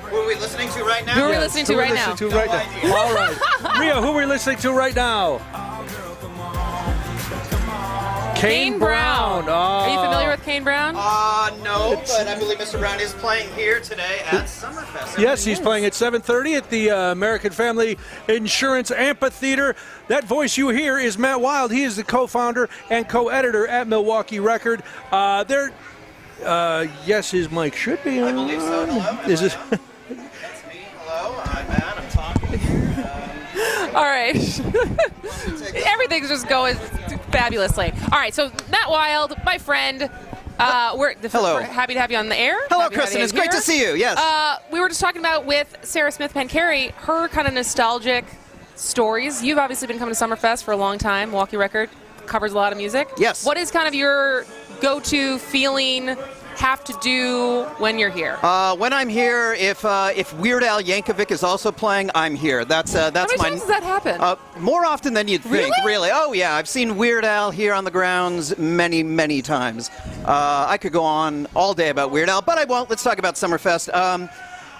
Who are we listening to right now? Who are we listening to right now? All right. Rhea, who are we listening to right now? Kane Brown. Are you familiar with Kane Brown? No, but I believe Mr. Brown is playing here today at Summerfest. Yes, he's playing at 7:30 at the American Family Insurance Amphitheater. That voice you hear is Matt Wild. He is the co-founder and co-editor at Milwaukee Record. Yes, his mic should be on. I believe so. Hello. Is it? That's me. Hello. I'm Matt. I'm talking here. All right. Everything's just going fabulously. All right, so Matt Wild, my friend. Hello. We're happy to have you on the air. Hello, Kristen. It's great to see you. Yes. We were just talking about with Sarah Smith-Pancari, her kind of nostalgic stories. You've obviously been coming to Summerfest for a long time. Milwaukee Record covers a lot of music. Yes. What is kind of your go-to feeling, have to do when you're here? When I'm here, if Weird Al Yankovic is also playing, I'm here. That's How many times does that happen? More often than you'd think. Really? Oh yeah, I've seen Weird Al here on the grounds many, many times. I could go on all day about Weird Al, but I won't. Let's talk about Summerfest.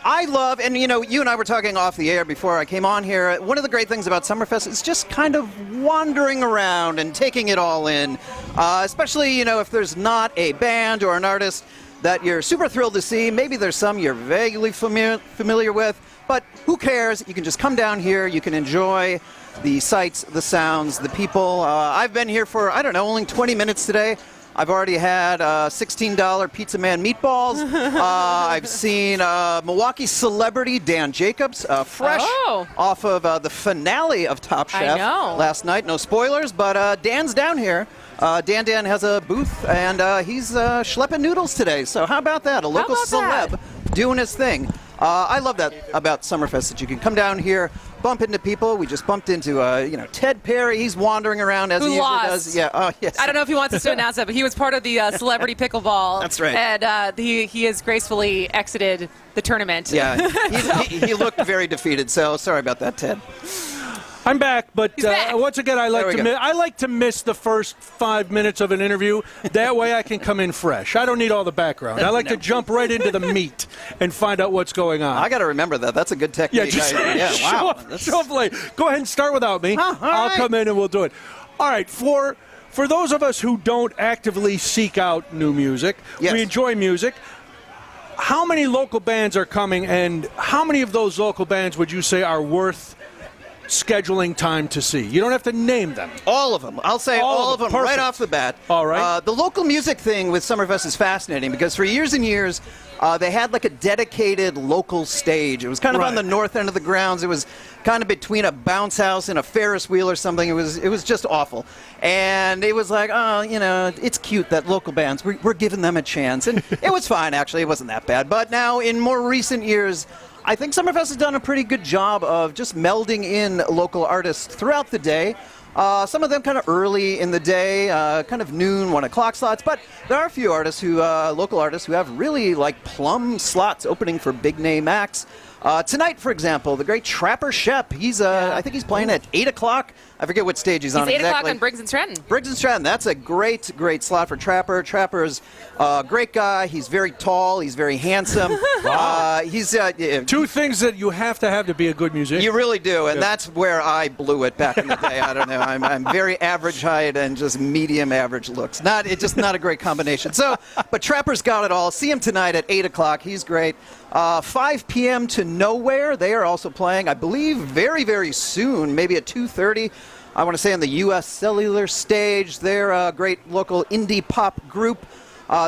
I love, and you know, you and I were talking off the air before I came on here, one of the great things about Summerfest is just kind of wandering around and taking it all in, especially, you know, if there's not a band or an artist that you're super thrilled to see. Maybe there's some you're vaguely familiar with, but who cares? You can just come down here, you can enjoy the sights, the sounds, the people. I've been here for, I don't know, only 20 minutes today. I've already had $16 Pizza Man meatballs. I've seen Milwaukee celebrity Dan Jacobs, fresh off of the finale of Top Chef last night. No spoilers, but Dan's down here. Dan has a booth, and he's schlepping noodles today. So how about that? A local celeb doing his thing. I love that about Summerfest, that you can come down here, bump into people. We just bumped into, Ted Perry. He's wandering around as he usually does. Yeah. Oh, yes. I don't know if he wants us to announce that, but he was part of the Celebrity Pickleball. That's right. And he has gracefully exited the tournament. Yeah. he looked very defeated. So sorry about that, Ted. I'm back, but once again, I There we go. like to miss the first 5 minutes of an interview. That way I can come in fresh. I don't need all the background. I like to jump right into the meat and find out what's going on. I got to remember that. That's a good technique. Wow. Show up late. Go ahead and start without me. I'll come in and we'll do it. All right, for those of us who don't actively seek out new music, we enjoy music. How many local bands are coming, and how many of those local bands would you say are worth scheduling time to see? You don't have to name them. All of them. I'll say all of them right off the bat. All right. The local music thing with Summerfest is fascinating because for years and years, they had like a dedicated local stage. It was kind of on the north end of the grounds. It was kind of between a bounce house and a Ferris wheel or something. It was just awful. And it was like, it's cute that local bands, we're giving them a chance. And it was fine, actually. It wasn't that bad. But now, in more recent years, I think Summerfest has done a pretty good job of just melding in local artists throughout the day. Some of them kind of early in the day, kind of noon, 1 o'clock slots. But there are a few artists local artists who have really like plum slots opening for big name acts. Tonight, for example, the great Trapper Shep. I think he's playing at 8 o'clock. I forget what stage he's on exactly. exactly. 8 o'clock on Briggs and Stratton. Briggs and Stratton. That's a great slot for Trapper. Trapper's a great guy. He's very tall. He's very handsome. Wow. He's two things that you have to be a good musician. You really do, and that's where I blew it back in the day. I don't know. I'm very average height and just medium average looks. It's just not a great combination. So, but Trapper's got it all. See him tonight at 8 o'clock. He's great. 5 p.m. to Nowhere. They are also playing, I believe, very, very soon, maybe at 2:30. I want to say on the U.S. Cellular stage. They're a great local indie pop group.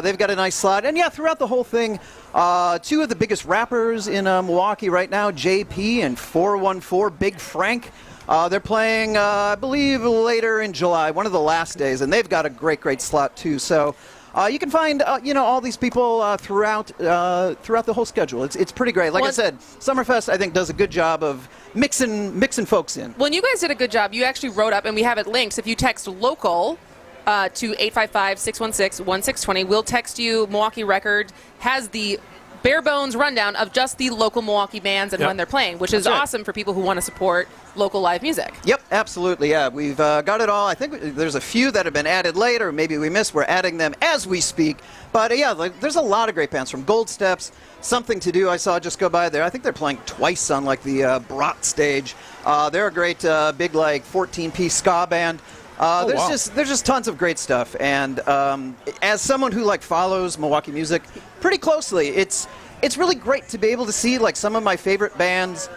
They've got a nice slot. And, throughout the whole thing, two of the biggest rappers in Milwaukee right now, JP and 414, Big Frank. They're playing, I believe, later in July, one of the last days. And they've got a great, great slot, too. So you can find, all these people throughout the whole schedule. It's pretty great. Like I said, Summerfest, I think, does a good job of mixing folks in. Well, and you guys did a good job. You actually wrote up, and we have it linked. If you text local to 855-616-1620, we'll text you. Milwaukee Record has the bare bones rundown of just the local Milwaukee bands and when they're playing, which is awesome for people who want to support local live music. Yep, absolutely. Yeah, we've got it all. I think there's a few that have been added later. Maybe we missed. We're adding them as we speak. But there's a lot of great bands from Gold Steps. Something to Do I saw just go by there. I think they're playing twice on the Brat stage. They're a great big 14-piece ska band. There's just tons of great stuff, and as someone who follows Milwaukee music pretty closely, it's really great to be able to see some of my favorite bands,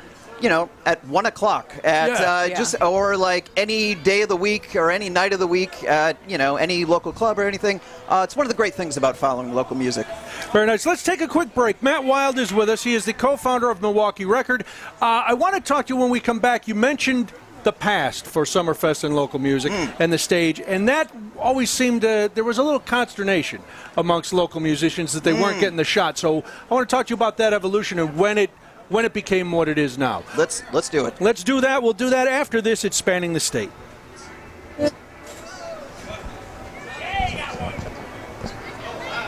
at 1 o'clock or any day of the week or any night of the week at any local club or anything. It's one of the great things about following local music. Very nice. Let's take a quick break. Matt Wild is with us. He is the co-founder of Milwaukee Record. I want to talk to you when we come back. You mentioned the past for Summerfest and local music and the stage, and that always seemed there was a little consternation amongst local musicians that they weren't getting the shot. So I want to talk to you about that evolution and when it became what it is now. Let's do it. Let's do that. We'll do that after this. It's Spanning the State.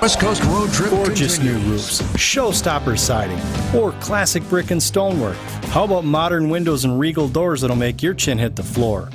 West Coast Road Trip Gorgeous continues. new roofs, showstopper siding, or classic brick and stonework. How about modern windows and regal doors that'll make your chin hit the floor?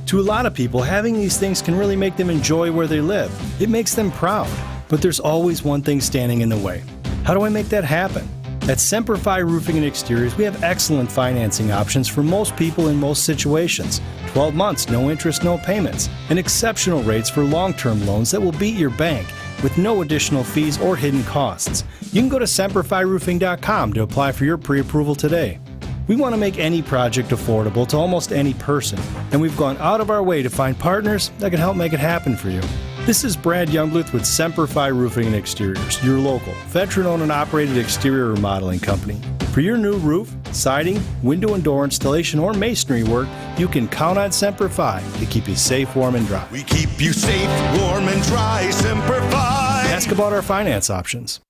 To a lot of people, having these things can really make them enjoy where they live. It makes them proud. But there's always one thing standing in the way. How do I make that happen? At Semper Fi Roofing and Exteriors, we have excellent financing options for most people in most situations. 12 months, no interest, no payments, and exceptional rates for long-term loans that will beat your bank with no additional fees or hidden costs. You can go to SemperFiRoofing.com to apply for your pre-approval today. We want to make any project affordable to almost any person, and we've gone out of our way to find partners that can help make it happen for you. This is Brad Youngbluth with Semper Fi Roofing and Exteriors, your local, veteran-owned and operated exterior remodeling company. For your new roof, siding, window and door installation, or masonry work, you can count on Semper Fi to keep you safe, warm, and dry. We keep you safe, warm, and dry, Semper Fi. Ask about our finance options.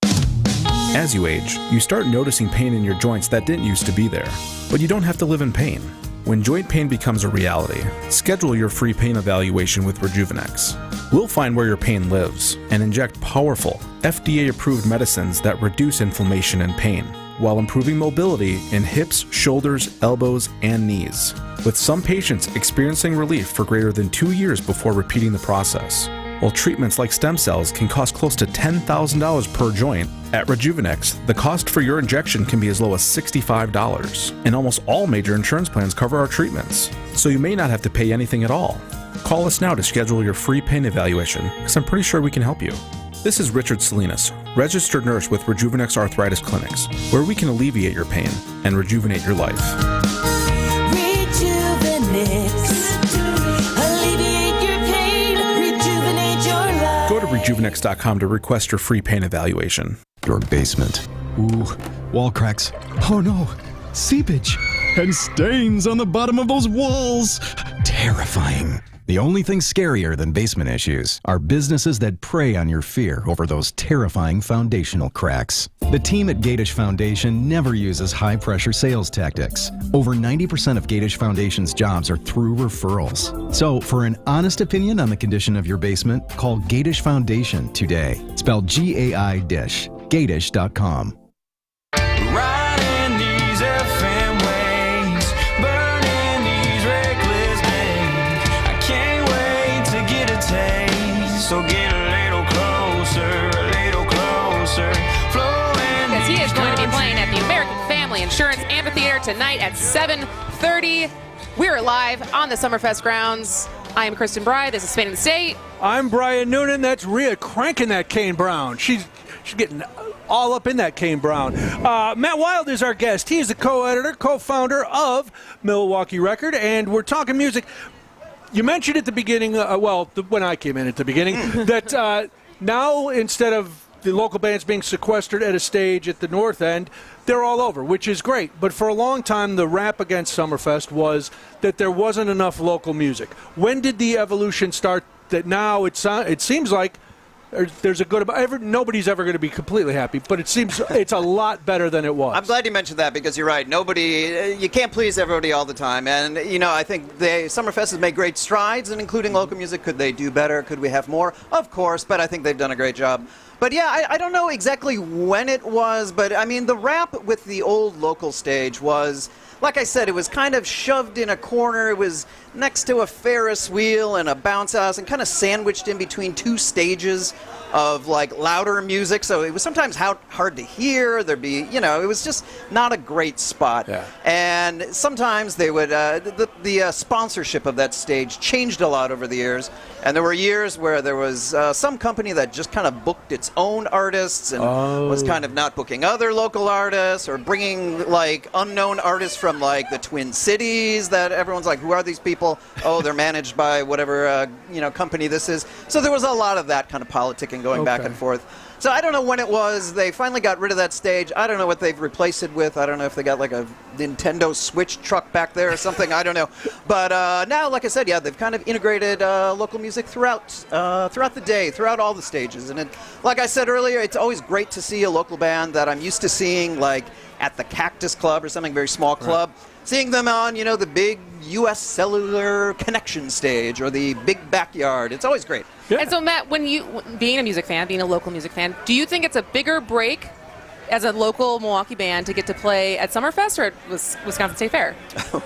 As you age, you start noticing pain in your joints that didn't used to be there. But you don't have to live in pain. When joint pain becomes a reality, schedule your free pain evaluation with Rejuvenex. We'll find where your pain lives and inject powerful, FDA-approved medicines that reduce inflammation and pain, while improving mobility in hips, shoulders, elbows, and knees, with some patients experiencing relief for greater than 2 years before repeating the process. While treatments like stem cells can cost close to $10,000 per joint, at Rejuvenex, the cost for your injection can be as low as $65, and almost all major insurance plans cover our treatments, so you may not have to pay anything at all. Call us now to schedule your free pain evaluation, because I'm pretty sure we can help you. This is Richard Salinas, registered nurse with Rejuvenex Arthritis Clinics, where we can alleviate your pain and rejuvenate your life. Go to Rejuvenex.com to request your free pain evaluation. Your basement. Ooh, wall cracks. Oh no, seepage. And stains on the bottom of those walls. Terrifying. The only thing scarier than basement issues are businesses that prey on your fear over those terrifying foundational cracks. The team at Gatish Foundation never uses high-pressure sales tactics. Over 90% of Gatish Foundation's jobs are through referrals. So, for an honest opinion on the condition of your basement, call Gatish Foundation today. Spelled G-A-I-Dish. Gatish.com. Riding these FM waves, burning these reckless days. I can't wait to get a taste. So get a little closer, flowing. Because he is going to be playing at the American Family Insurance Amphitheater tonight at 7:30. We're live on the Summerfest grounds. I am Kristen Bry. This is Spain and the State. I'm Brian Noonan. That's Rhea cranking that Kane Brown. She's getting all up in that Kane Brown. Matt Wild is our guest. He is the co-editor, co-founder of Milwaukee Record, and we're talking music. You mentioned at the beginning, when I came in at the beginning, that now instead of the local bands being sequestered at a stage at the north end, they're all over, which is great. But for a long time, the rap against Summerfest was that there wasn't enough local music. When did the evolution start that now it seems like there's a good nobody's ever going to be completely happy, but it seems it's a lot better than it was. I'm glad you mentioned that because you're right. You can't please everybody all the time. And, I think Summerfest has made great strides in including local music. Could they do better? Could we have more? Of course, but I think they've done a great job. But yeah, I don't know exactly when it was, but I mean, the rap with the old local stage was, like I said, it was kind of shoved in a corner. It was next to a Ferris wheel and a bounce house and kind of sandwiched in between two stages of louder music. So it was sometimes hard to hear. There'd be, it was just not a great spot. Yeah. And sometimes they would, the sponsorship of that stage changed a lot over the years. And there were years where there was some company that just kind of booked its own artists and was kind of not booking other local artists or bringing unknown artists from the Twin Cities that everyone's like, who are these people? Oh, they're managed by whatever company this is. So there was a lot of that kind of politicking going back and forth. So I don't know when it was. They finally got rid of that stage. I don't know what they've replaced it with. I don't know if they got a Nintendo Switch truck back there or something. I don't know. But now, like I said, yeah, they've kind of integrated local music throughout the day, throughout all the stages. And like I said earlier, it's always great to see a local band that I'm used to seeing at the Cactus Club or something, very small club. Right. Seeing them on, the big U.S. Cellular Connection stage or the big backyard. It's always great. Yeah. And so, Matt, when being a local music fan, do you think it's a bigger break as a local Milwaukee band to get to play at Summerfest or at Wisconsin State Fair?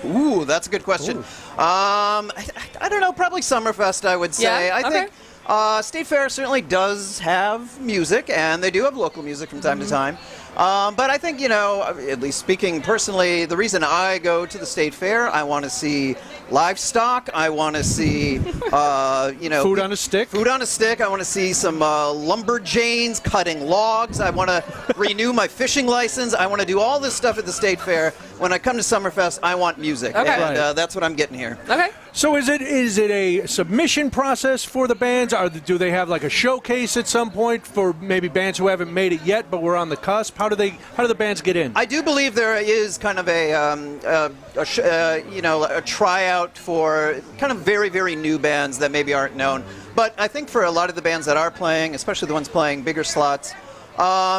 Ooh, that's a good question. I don't know, probably Summerfest, I would say. Yeah? I think State Fair certainly does have music, and they do have local music from time to time. But I think, at least speaking personally, the reason I go to the State Fair, I want to see livestock. I want to see, food on a stick. Food on a stick. I want to see some lumberjanes cutting logs. I want to renew my fishing license. I want to do all this stuff at the State Fair. When I come to Summerfest, I want music. Okay. And that's what I'm getting here. Okay. So is it a submission process for the bands? Do they have a showcase at some point for maybe bands who haven't made it yet but we're on the cusp? How do the bands get in? I do believe there is kind of a tryout for kind of very, very new bands that maybe aren't known. But I think for a lot of the bands that are playing, especially the ones playing bigger slots,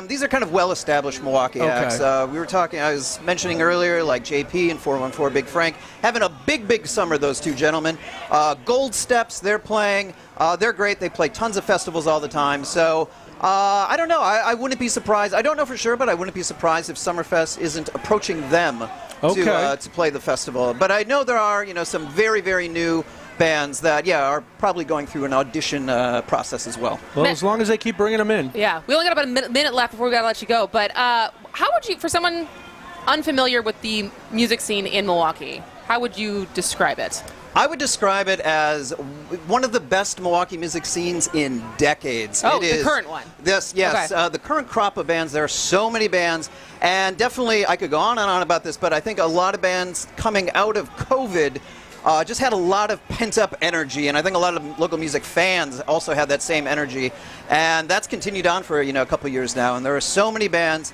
These are kind of well-established Milwaukee acts. We were talking, I was mentioning earlier, like JP and 414 Big Frank, having a big summer, those two gentlemen. Gold Steps, they're playing. They're great. They play tons of festivals all the time. So I don't know. I wouldn't be surprised. I don't know for sure, but I wouldn't be surprised if Summerfest isn't approaching them to play the festival. But I know there are, some very new bands that, are probably going through an audition process as well. Well, as long as they keep bringing them in. Yeah, we only got about a minute left before we got to let you go. But how would you, for someone unfamiliar with the music scene in Milwaukee, how would you describe it? I would describe it as one of the best Milwaukee music scenes in decades. Oh, it is the current one. Yes. Okay. The current crop of bands. There are so many bands, and definitely I could go on and on about this, but I think a lot of bands coming out of COVID just had a lot of pent-up energy, and I think a lot of local music fans also had that same energy, and that's continued on for a couple of years now. And there are so many bands.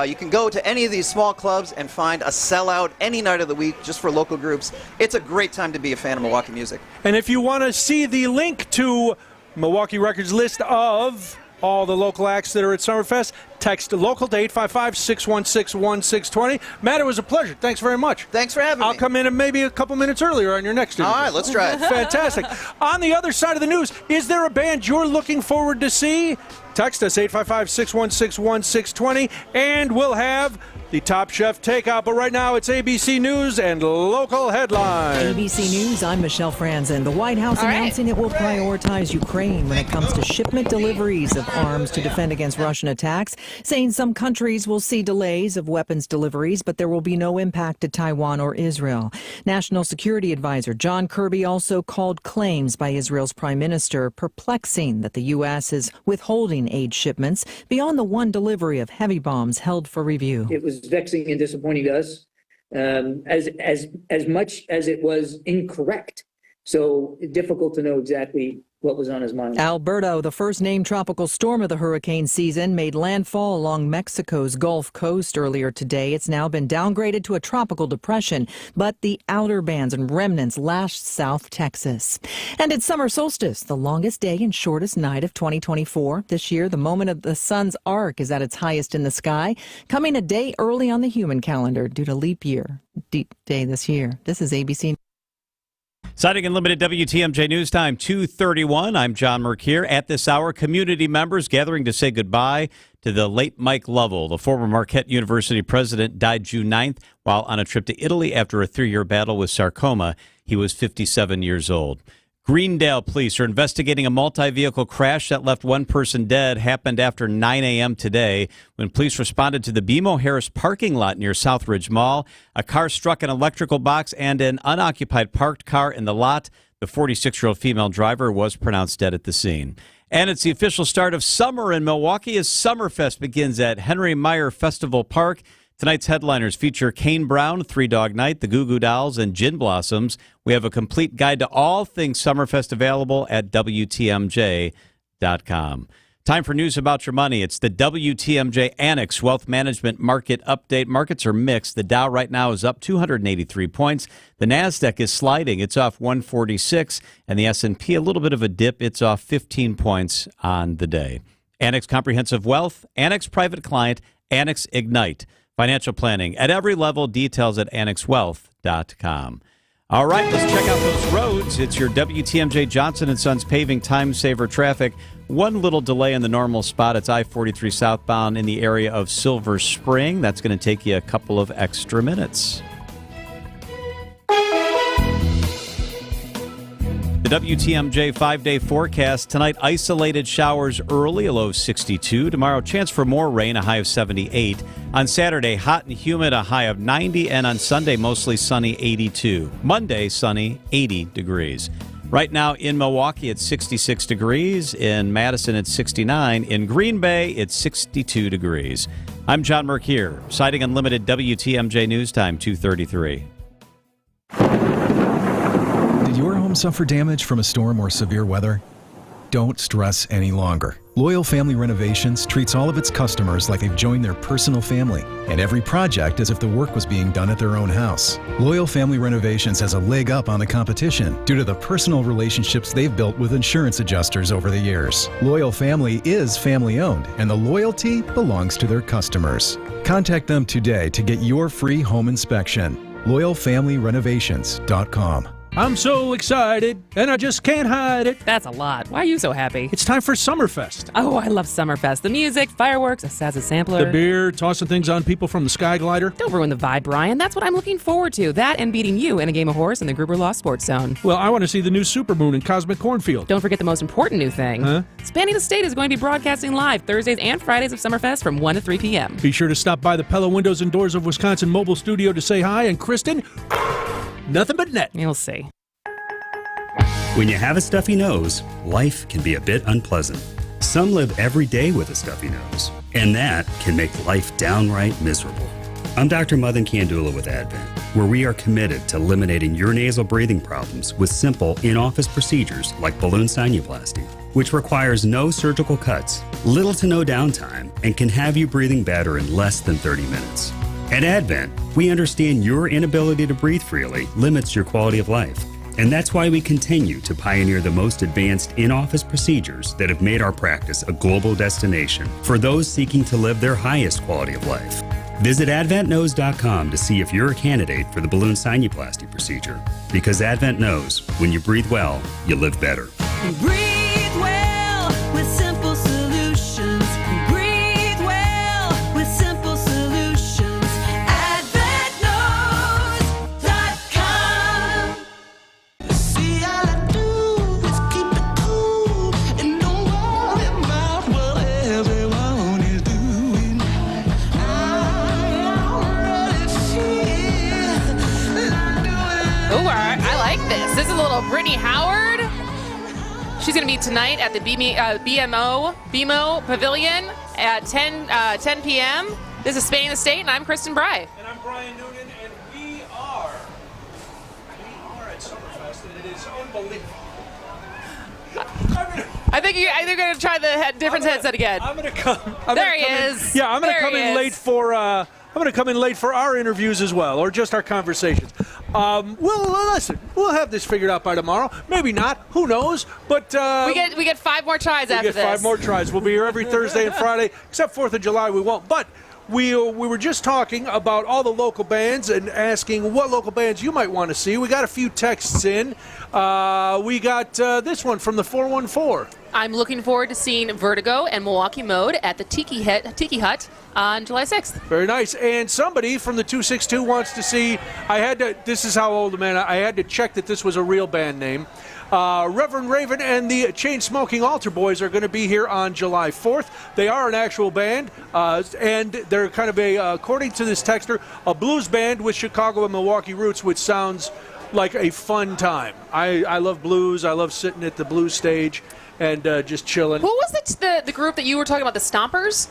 You can go to any of these small clubs and find a sellout any night of the week just for local groups. It's a great time to be a fan of Milwaukee music. And if you want to see the link to Milwaukee Records list of all the local acts that are at Summerfest, text local to 855-616-1620. Matt, it was a pleasure. Thanks very much. Thanks for having me. I'll come in maybe a couple minutes earlier on your next interview. All right, let's try it. Fantastic. On the other side of the news, is there a band you're looking forward to see? Text us 855-616-1620, and we'll have the Top Chef Takeout. But right now, it's ABC News and local headlines. ABC News, I'm Michelle Franzen. The White House announcing it will prioritize Ukraine when it comes to shipment deliveries of arms to defend against Russian attacks, saying some countries will see delays of weapons deliveries, but there will be no impact to Taiwan or Israel. National Security Advisor John Kirby also called claims by Israel's prime minister perplexing that the U.S. is withholding aid shipments beyond the one delivery of heavy bombs held for review. It was vexing and disappointing to us, as much as it was incorrect. So difficult to know exactly what was on his mind. Alberto, the first named tropical storm of the hurricane season, made landfall along Mexico's Gulf Coast earlier today. It's now been downgraded to a tropical depression, but the outer bands and remnants lashed South Texas. And it's summer solstice, the longest day and shortest night of 2024. This year, the moment of the sun's arc is at its highest in the sky, coming a day early on the human calendar due to leap year day this year. This is ABC. Citing Unlimited WTMJ News Time, 2:31. I'm John Mercure. At this hour, community members gathering to say goodbye to the late Mike Lovell. The former Marquette University president died June 9th while on a trip to Italy after a 3-year battle with sarcoma. He was 57 years old. Greendale police are investigating a multi-vehicle crash that left one person dead. Happened after 9 a.m. today when police responded to the BMO Harris parking lot near Southridge Mall. A car struck an electrical box and an unoccupied parked car in the lot. The 46-year-old female driver was pronounced dead at the scene. And it's the official start of summer in Milwaukee as Summerfest begins at Henry Meyer Festival Park. Tonight's headliners feature Kane Brown, Three Dog Night, the Goo Goo Dolls, and Gin Blossoms. We have a complete guide to all things Summerfest available at WTMJ.com. Time for news about your money. It's the WTMJ Annex Wealth Management Market Update. Markets are mixed. The Dow right now is up 283 points. The NASDAQ is sliding. It's off 146. And the S&P, a little bit of a dip. It's off 15 points on the day. Annex Comprehensive Wealth, Annex Private Client, Annex Ignite. Financial planning at every level. Details at annexwealth.com. All right, let's check out those roads. It's your WTMJ Johnson & Sons paving time saver traffic. One little delay in the normal spot. It's I-43 southbound in the area of Silver Spring. That's going to take you a couple of extra minutes. The WTMJ 5-day forecast. Tonight, isolated showers early, a low of 62. Tomorrow, chance for more rain, a high of 78. On Saturday, hot and humid, a high of 90. And on Sunday, mostly sunny, 82. Monday, sunny, 80 degrees. Right now in Milwaukee, it's 66 degrees. In Madison, it's 69. In Green Bay, it's 62 degrees. I'm John Mercure, citing Unlimited WTMJ News Time, 2:33. Did your home suffer damage from a storm or severe weather? Don't stress any longer. Loyal Family Renovations treats all of its customers like they've joined their personal family, and every project as if the work was being done at their own house. Loyal Family Renovations has a leg up on the competition due to the personal relationships they've built with insurance adjusters over the years. Loyal Family is family-owned, and the loyalty belongs to their customers. Contact them today to get your free home inspection. LoyalFamilyRenovations.com. I'm so excited, and I just can't hide it. That's a lot. Why are you so happy? It's time for Summerfest. Oh, I love Summerfest. The music, fireworks, a Sazza sampler. The beer, tossing things on people from the Sky Glider. Don't ruin the vibe, Brian. That's what I'm looking forward to. That and beating you in a game of horse in the Gruber Law Sports Zone. Well, I want to see the new Supermoon in Cosmic Cornfield. Don't forget the most important new thing. Huh? Spanning the State is going to be broadcasting live Thursdays and Fridays of Summerfest from 1 to 3 p.m. Be sure to stop by the Pella Windows and Doors of Wisconsin mobile studio to say hi. And Kristen, nothing but net. You'll see. When you have a stuffy nose, life can be a bit unpleasant. Some live every day with a stuffy nose, and that can make life downright miserable. I'm Dr. Madan Kandula with Advent, where we are committed to eliminating your nasal breathing problems with simple in-office procedures like balloon sinuplasty, which requires no surgical cuts, little to no downtime, and can have you breathing better in less than 30 minutes. At Advent, we understand your inability to breathe freely limits your quality of life. And that's why we continue to pioneer the most advanced in-office procedures that have made our practice a global destination for those seeking to live their highest quality of life. Visit AdventKnows.com to see if you're a candidate for the balloon sinuplasty procedure. Because Advent knows when you breathe well, you live better. Breathe well with simple solutions. Breathe well with simple solutions. AdventKnows.com. See, all I do is keep it cool and don't worry about what everyone is doing. Oh, I like this. This is a little Brittany Howard. She's going to be tonight at the BMO Pavilion at 10 p.m. This is Spanning the State, and I'm Kristen Bry. And I'm Brian Noonan, and we are at Summerfest, and it is unbelievable. I think you're going to try the different headset again. I'm going to come. There he is. Yeah, I'm going to There come he in is. late for. I'm going to come in late for our interviews as well, or just our conversations. Listen, we'll have this figured out by tomorrow. Maybe not. Who knows? But we get 5 more tries after we get 5 more tries. We'll be here every Thursday and Friday, except 4th of July. We won't. But we were just talking about all the local bands and asking what local bands you might want to see. We got a few texts in. We got this one from the 414. I'm looking forward to seeing Vertigo and Milwaukee Mode at the Tiki Hut on July 6th. Very nice. And somebody from the 262 wants to see, this is how old a man, I had to check that this was a real band name. Reverend Raven and the Chain-Smoking Altar Boys are going to be here on July 4th. They are an actual band, and they're kind of according to this texter, a blues band with Chicago and Milwaukee roots, which sounds like a fun time. I love blues. I love sitting at the blues stage and just chilling. Who was the group that you were talking about, the Stompers?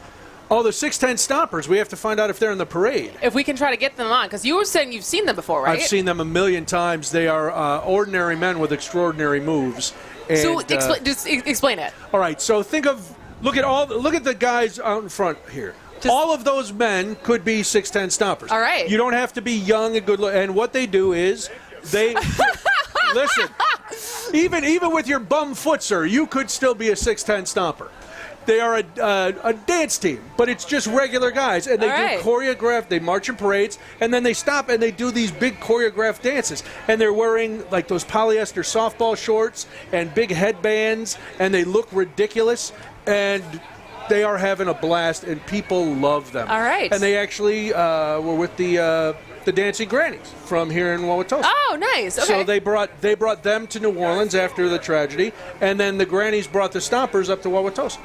Oh, the 610 Stompers. We have to find out if they're in the parade. If we can try to get them on, because you were saying you've seen them before, right? I've seen them a million times. They are ordinary men with extraordinary moves. And, so just explain it. All right. So look at the guys out in front here. All of those men could be 610 Stompers. All right. You don't have to be young and good. And what they do is they listen. Even with your bum foot, sir, you could still be a 610 Stomper. They are a dance team, but it's just regular guys, and they do choreographed. They march in parades, and then they stop and they do these big choreographed dances. And they're wearing like those polyester softball shorts and big headbands, and they look ridiculous. And they are having a blast, and people love them. All right. And they actually were with the Dancing Grannies from here in Wauwatosa. Oh, nice. Okay. So they brought them to New Orleans after the tragedy, and then the Grannies brought the Stompers up to Wauwatosa.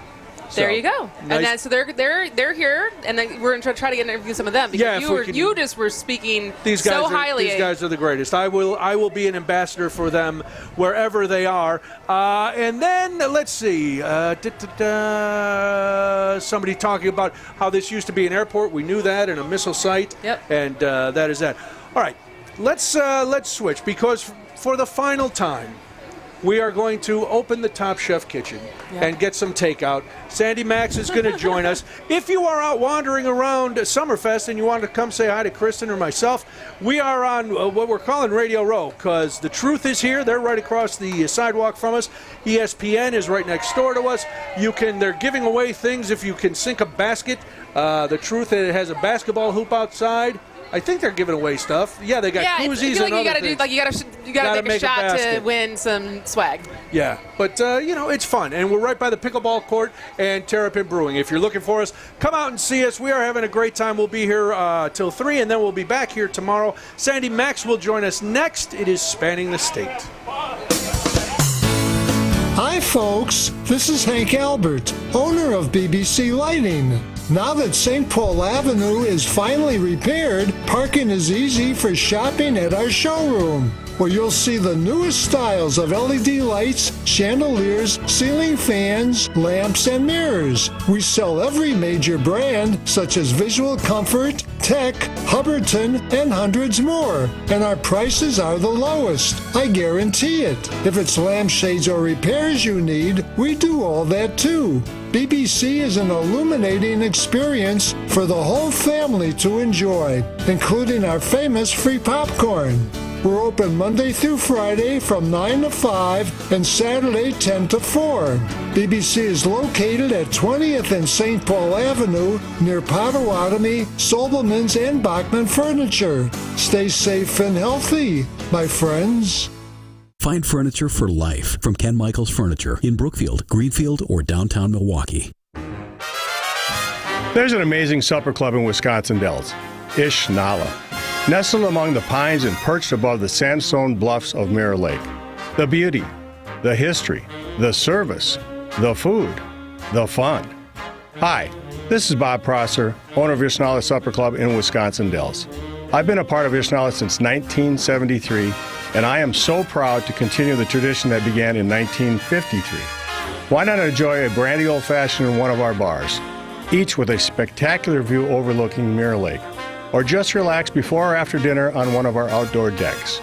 There you go. Nice. And then so they're here, and then we're going to try to get an interview with some of them because you just were speaking so highly. These guys are the greatest. I will be an ambassador for them wherever they are. And then let's see, somebody talking about how this used to be an airport. We knew that, and a missile site. Yep. And that is that. All right, let's switch because for the final time, we are going to open the Top Chef kitchen and get some takeout. Sandy Max is going to join us. If you are out wandering around Summerfest and you want to come say hi to Kristen or myself, we are on what we're calling Radio Row, because the Truth is here. They're right across the sidewalk from us. ESPN is right next door to us. They're giving away things if you can sink a basket. The Truth, it has a basketball hoop outside. I think they're giving away stuff. Yeah, they got koozies and other things. You gotta make a shot to win some swag. Yeah, but it's fun, and we're right by the pickleball court and Terrapin Brewing. If you're looking for us, come out and see us. We are having a great time. We'll be here till 3, and then we'll be back here tomorrow. Sandy Max will join us next. It is Spanning the State. Hi, folks. This is Hank Albert, owner of BBC Lighting. Now that St. Paul Avenue is finally repaired, parking is easy for shopping at our showroom, where you'll see the newest styles of LED lights, chandeliers, ceiling fans, lamps, and mirrors. We sell every major brand, such as Visual Comfort, Tech, Hubbardton, and hundreds more. And our prices are the lowest. I guarantee it. If it's lampshades or repairs you need, we do all that too. BBC is an illuminating experience for the whole family to enjoy, including our famous free popcorn. We're open Monday through Friday from 9 to 5 and Saturday 10 to 4. BBC is located at 20th and St. Paul Avenue near Potawatomi, Sobelman's, and Bachman Furniture. Stay safe and healthy, my friends. Find furniture for life from Ken Michaels Furniture in Brookfield, Greenfield, or downtown Milwaukee. There's an amazing supper club in Wisconsin Dells, Ish Nala. Nestled among the pines and perched above the sandstone bluffs of Mirror Lake. The beauty, the history, the service, the food, the fun. Hi, this is Bob Prosser, owner of Ishnala Supper Club in Wisconsin Dells. I've been a part of Ishnala since 1973, and I am so proud to continue the tradition that began in 1953. Why not enjoy a brandy old-fashioned in one of our bars, each with a spectacular view overlooking Mirror Lake, or just relax before or after dinner on one of our outdoor decks.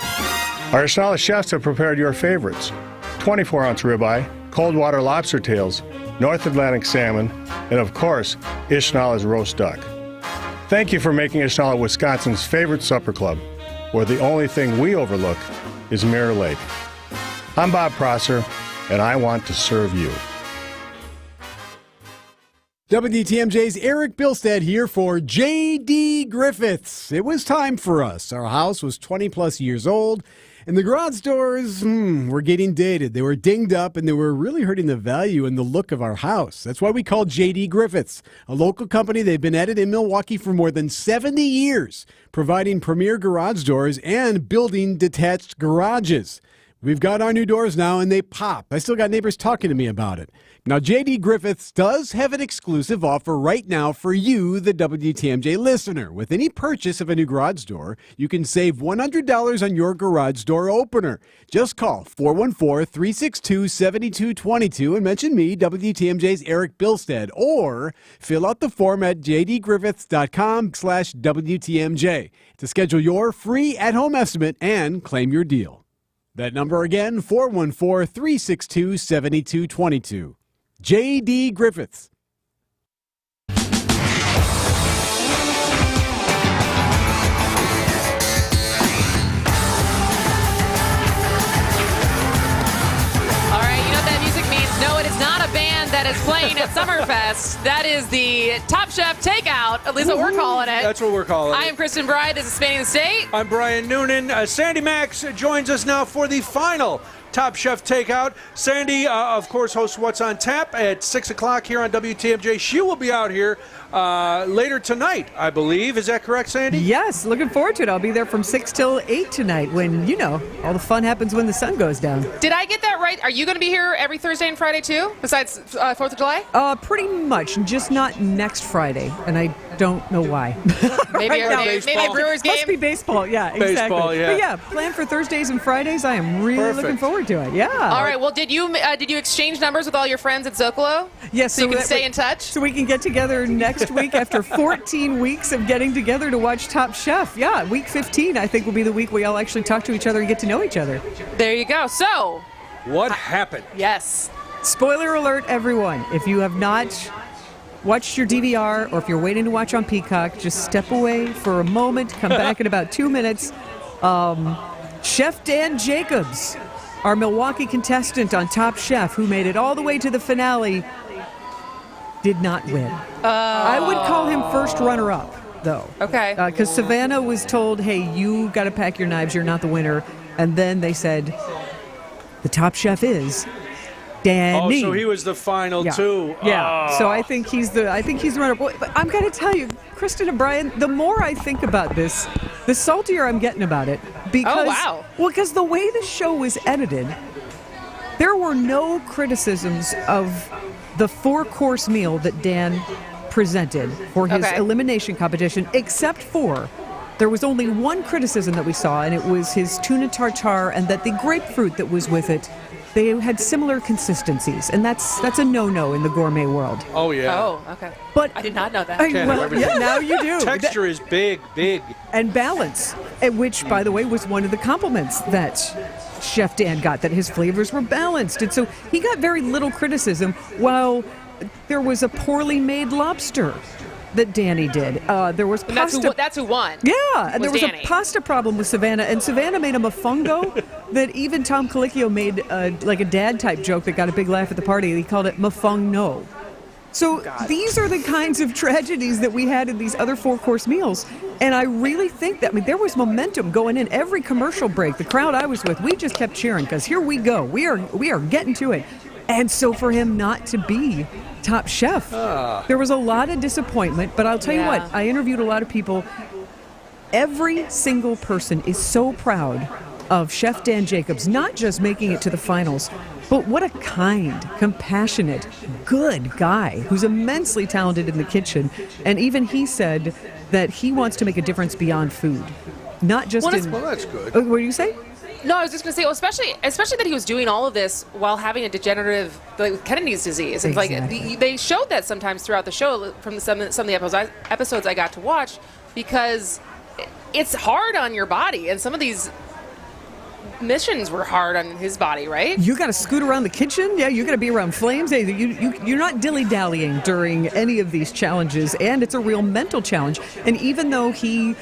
Our Ishnala chefs have prepared your favorites: 24-ounce ribeye, cold water lobster tails, North Atlantic salmon, and of course, Ishnala's roast duck. Thank you for making Ishnala Wisconsin's favorite supper club, where the only thing we overlook is Mirror Lake. I'm Bob Prosser, and I want to serve you. WTMJ's Eric Bilstead here for J.D. Griffiths. It was time for us. Our house was 20 plus years old, and the garage doors were getting dated. They were dinged up, and they were really hurting the value and the look of our house. That's why we called J.D. Griffiths, a local company. They've been at it in Milwaukee for more than 70 years, providing premier garage doors and building detached garages. We've got our new doors now, and they pop. I still got neighbors talking to me about it. Now, J.D. Griffiths does have an exclusive offer right now for you, the WTMJ listener. With any purchase of a new garage door, you can save $100 on your garage door opener. Just call 414-362-7222 and mention me, WTMJ's Eric Bilstead, or fill out the form at jdgriffiths.com/WTMJ to schedule your free at-home estimate and claim your deal. That number again, 414-362-7222. J.D. Griffiths. That is playing at Summerfest. That is the Top Chef Takeout, at least what we're calling it. That's what we're calling it. I am Kristen Bride. This is Spanning the State. I'm Brian Noonan. Sandy Max joins us now for the final Top Chef Takeout. Sandy, of course, hosts What's on Tap at 6 o'clock here on WTMJ. She will be out here later tonight, I believe. Is that correct, Sandy? Yes, looking forward to it. I'll be there from 6 till 8 tonight when, all the fun happens when the sun goes down. Did I get that right? Are you going to be here every Thursday and Friday, too, besides 4th of July? Pretty much, just not next Friday, and I don't know why. Maybe a Brewers game? Must be baseball, yeah, exactly. Baseball, yeah. But yeah, plan for Thursdays and Fridays. I am really looking forward to it, yeah. All right, well, did you exchange numbers with all your friends at Zocalo? Yes. So you can stay in touch? So we can get together next week after 14 weeks of getting together to watch Top Chef. Yeah, week 15, I think, will be the week we all actually talk to each other and get to know each other. There you go. So, What happened? Yes. Spoiler alert, everyone. If you have not watched your DVR or if you're waiting to watch on Peacock, just step away for a moment. Come back in about 2 minutes. Chef Dan Jacobs, our Milwaukee contestant on Top Chef, who made it all the way to the finale, did not win. I would call him first runner-up, though. Okay. Because Savannah was told, hey, you got to pack your knives. You're not the winner. And then they said, the Top Chef is Danny. Oh, so he was the final two. Yeah. Oh. So I think he's the runner. But I'm going to tell you, Kristen and Brian, the more I think about this, the saltier I'm getting about it. Because, well, because the way the show was edited, there were no criticisms of the 4-course meal that Dan presented for his elimination competition, except for there was only one criticism that we saw, and it was his tuna tartare and that the grapefruit that was with it, they had similar consistencies, and that's a no-no in the gourmet world. Oh, yeah. Oh, okay. But I did not know that. Now you do. Texture is big. And balance, which, by the way, was one of the compliments that Chef Dan got, that his flavors were balanced. And so he got very little criticism, while there was a poorly made lobster that Danny did. There was pasta. That's who won. Yeah, and there was Danny. a pasta problem with Savannah, and Savannah made a mofongo that even Tom Colicchio made like a dad-type joke that got a big laugh at the party. He called it mofong-no. So these are the kinds of tragedies that we had in these other 4-course meals, and I really think that, there was momentum going in. Every commercial break, the crowd I was with, we just kept cheering, because here we go. We are getting to it. And so for him not to be Top Chef, there was a lot of disappointment, but I'll tell you what, I interviewed a lot of people. Every single person is so proud of Chef Dan Jacobs, not just making it to the finals, but what a kind, compassionate, good guy who's immensely talented in the kitchen. And even he said that he wants to make a difference beyond food, not just in... Well, that's good. What do you say? No, I was just going to say, well, especially that he was doing all of this while having a degenerative, like Kennedy's disease. And they showed that sometimes throughout the show from some of the episodes I got to watch, because it's hard on your body, and some of these missions were hard on his body, right? You got to scoot around the kitchen. Yeah, you got to be around flames. Hey, you're not dilly-dallying during any of these challenges, and it's a real mental challenge. And even though he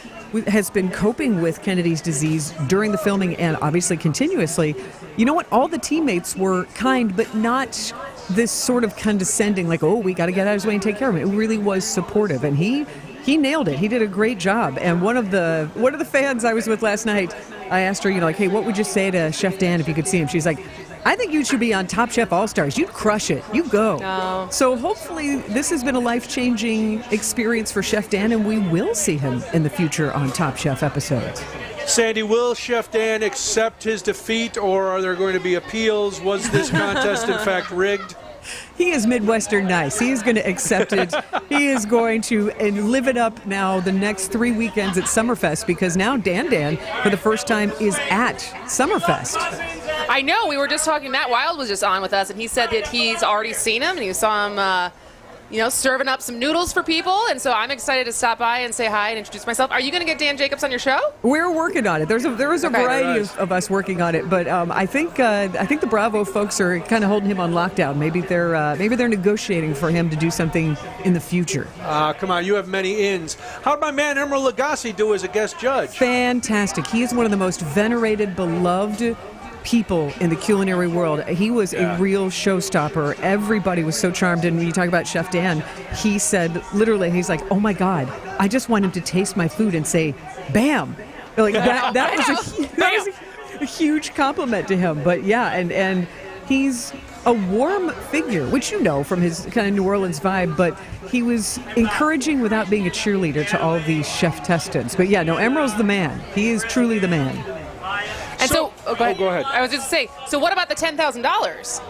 has been coping with Kennedy's disease during the filming and obviously continuously, you know what? All the teammates were kind, but not this sort of condescending, like, oh, we got to get out of his way and take care of him. It really was supportive, and he nailed it. He did a great job. And one of the fans I was with last night, I asked her, like, hey, what would you say to Chef Dan if you could see him? She's like, I think you should be on Top Chef All-Stars. You'd crush it. You go. Oh. So hopefully this has been a life-changing experience for Chef Dan, and we will see him in the future on Top Chef episodes. Sandy, will Chef Dan accept his defeat, or are there going to be appeals? Was this contest, in fact, rigged? He is Midwestern nice. He is going to accept it. He is going to live it up now the next 3 weekends at Summerfest, because now Dan, for the first time, is at Summerfest. I know. We were just talking. Matt Wild was just on with us, and he said that he's already seen him, and he saw him, serving up some noodles for people. And so I'm excited to stop by and say hi and introduce myself. Are you going to get Dan Jacobs on your show? We're working on it. There is a variety of us working on it, but I think the Bravo folks are kind of holding him on lockdown. Maybe they're negotiating for him to do something in the future. Come on, you have many ins. How'd my man Emeril Lagasse do as a guest judge? Fantastic. He is one of the most venerated, beloved people in the culinary world. He was a real showstopper. Everybody was so charmed. And when you talk about Chef Dan, he said, literally, he's like, oh my God, I just want him to taste my food and say, bam. Like that was a huge compliment to him. But yeah, and he's a warm figure, which you know from his kind of New Orleans vibe, but he was encouraging without being a cheerleader to all these chef testants. But yeah, no, Emeril's the man. He is truly the man. And go ahead. I was just saying, so what about the $10,000?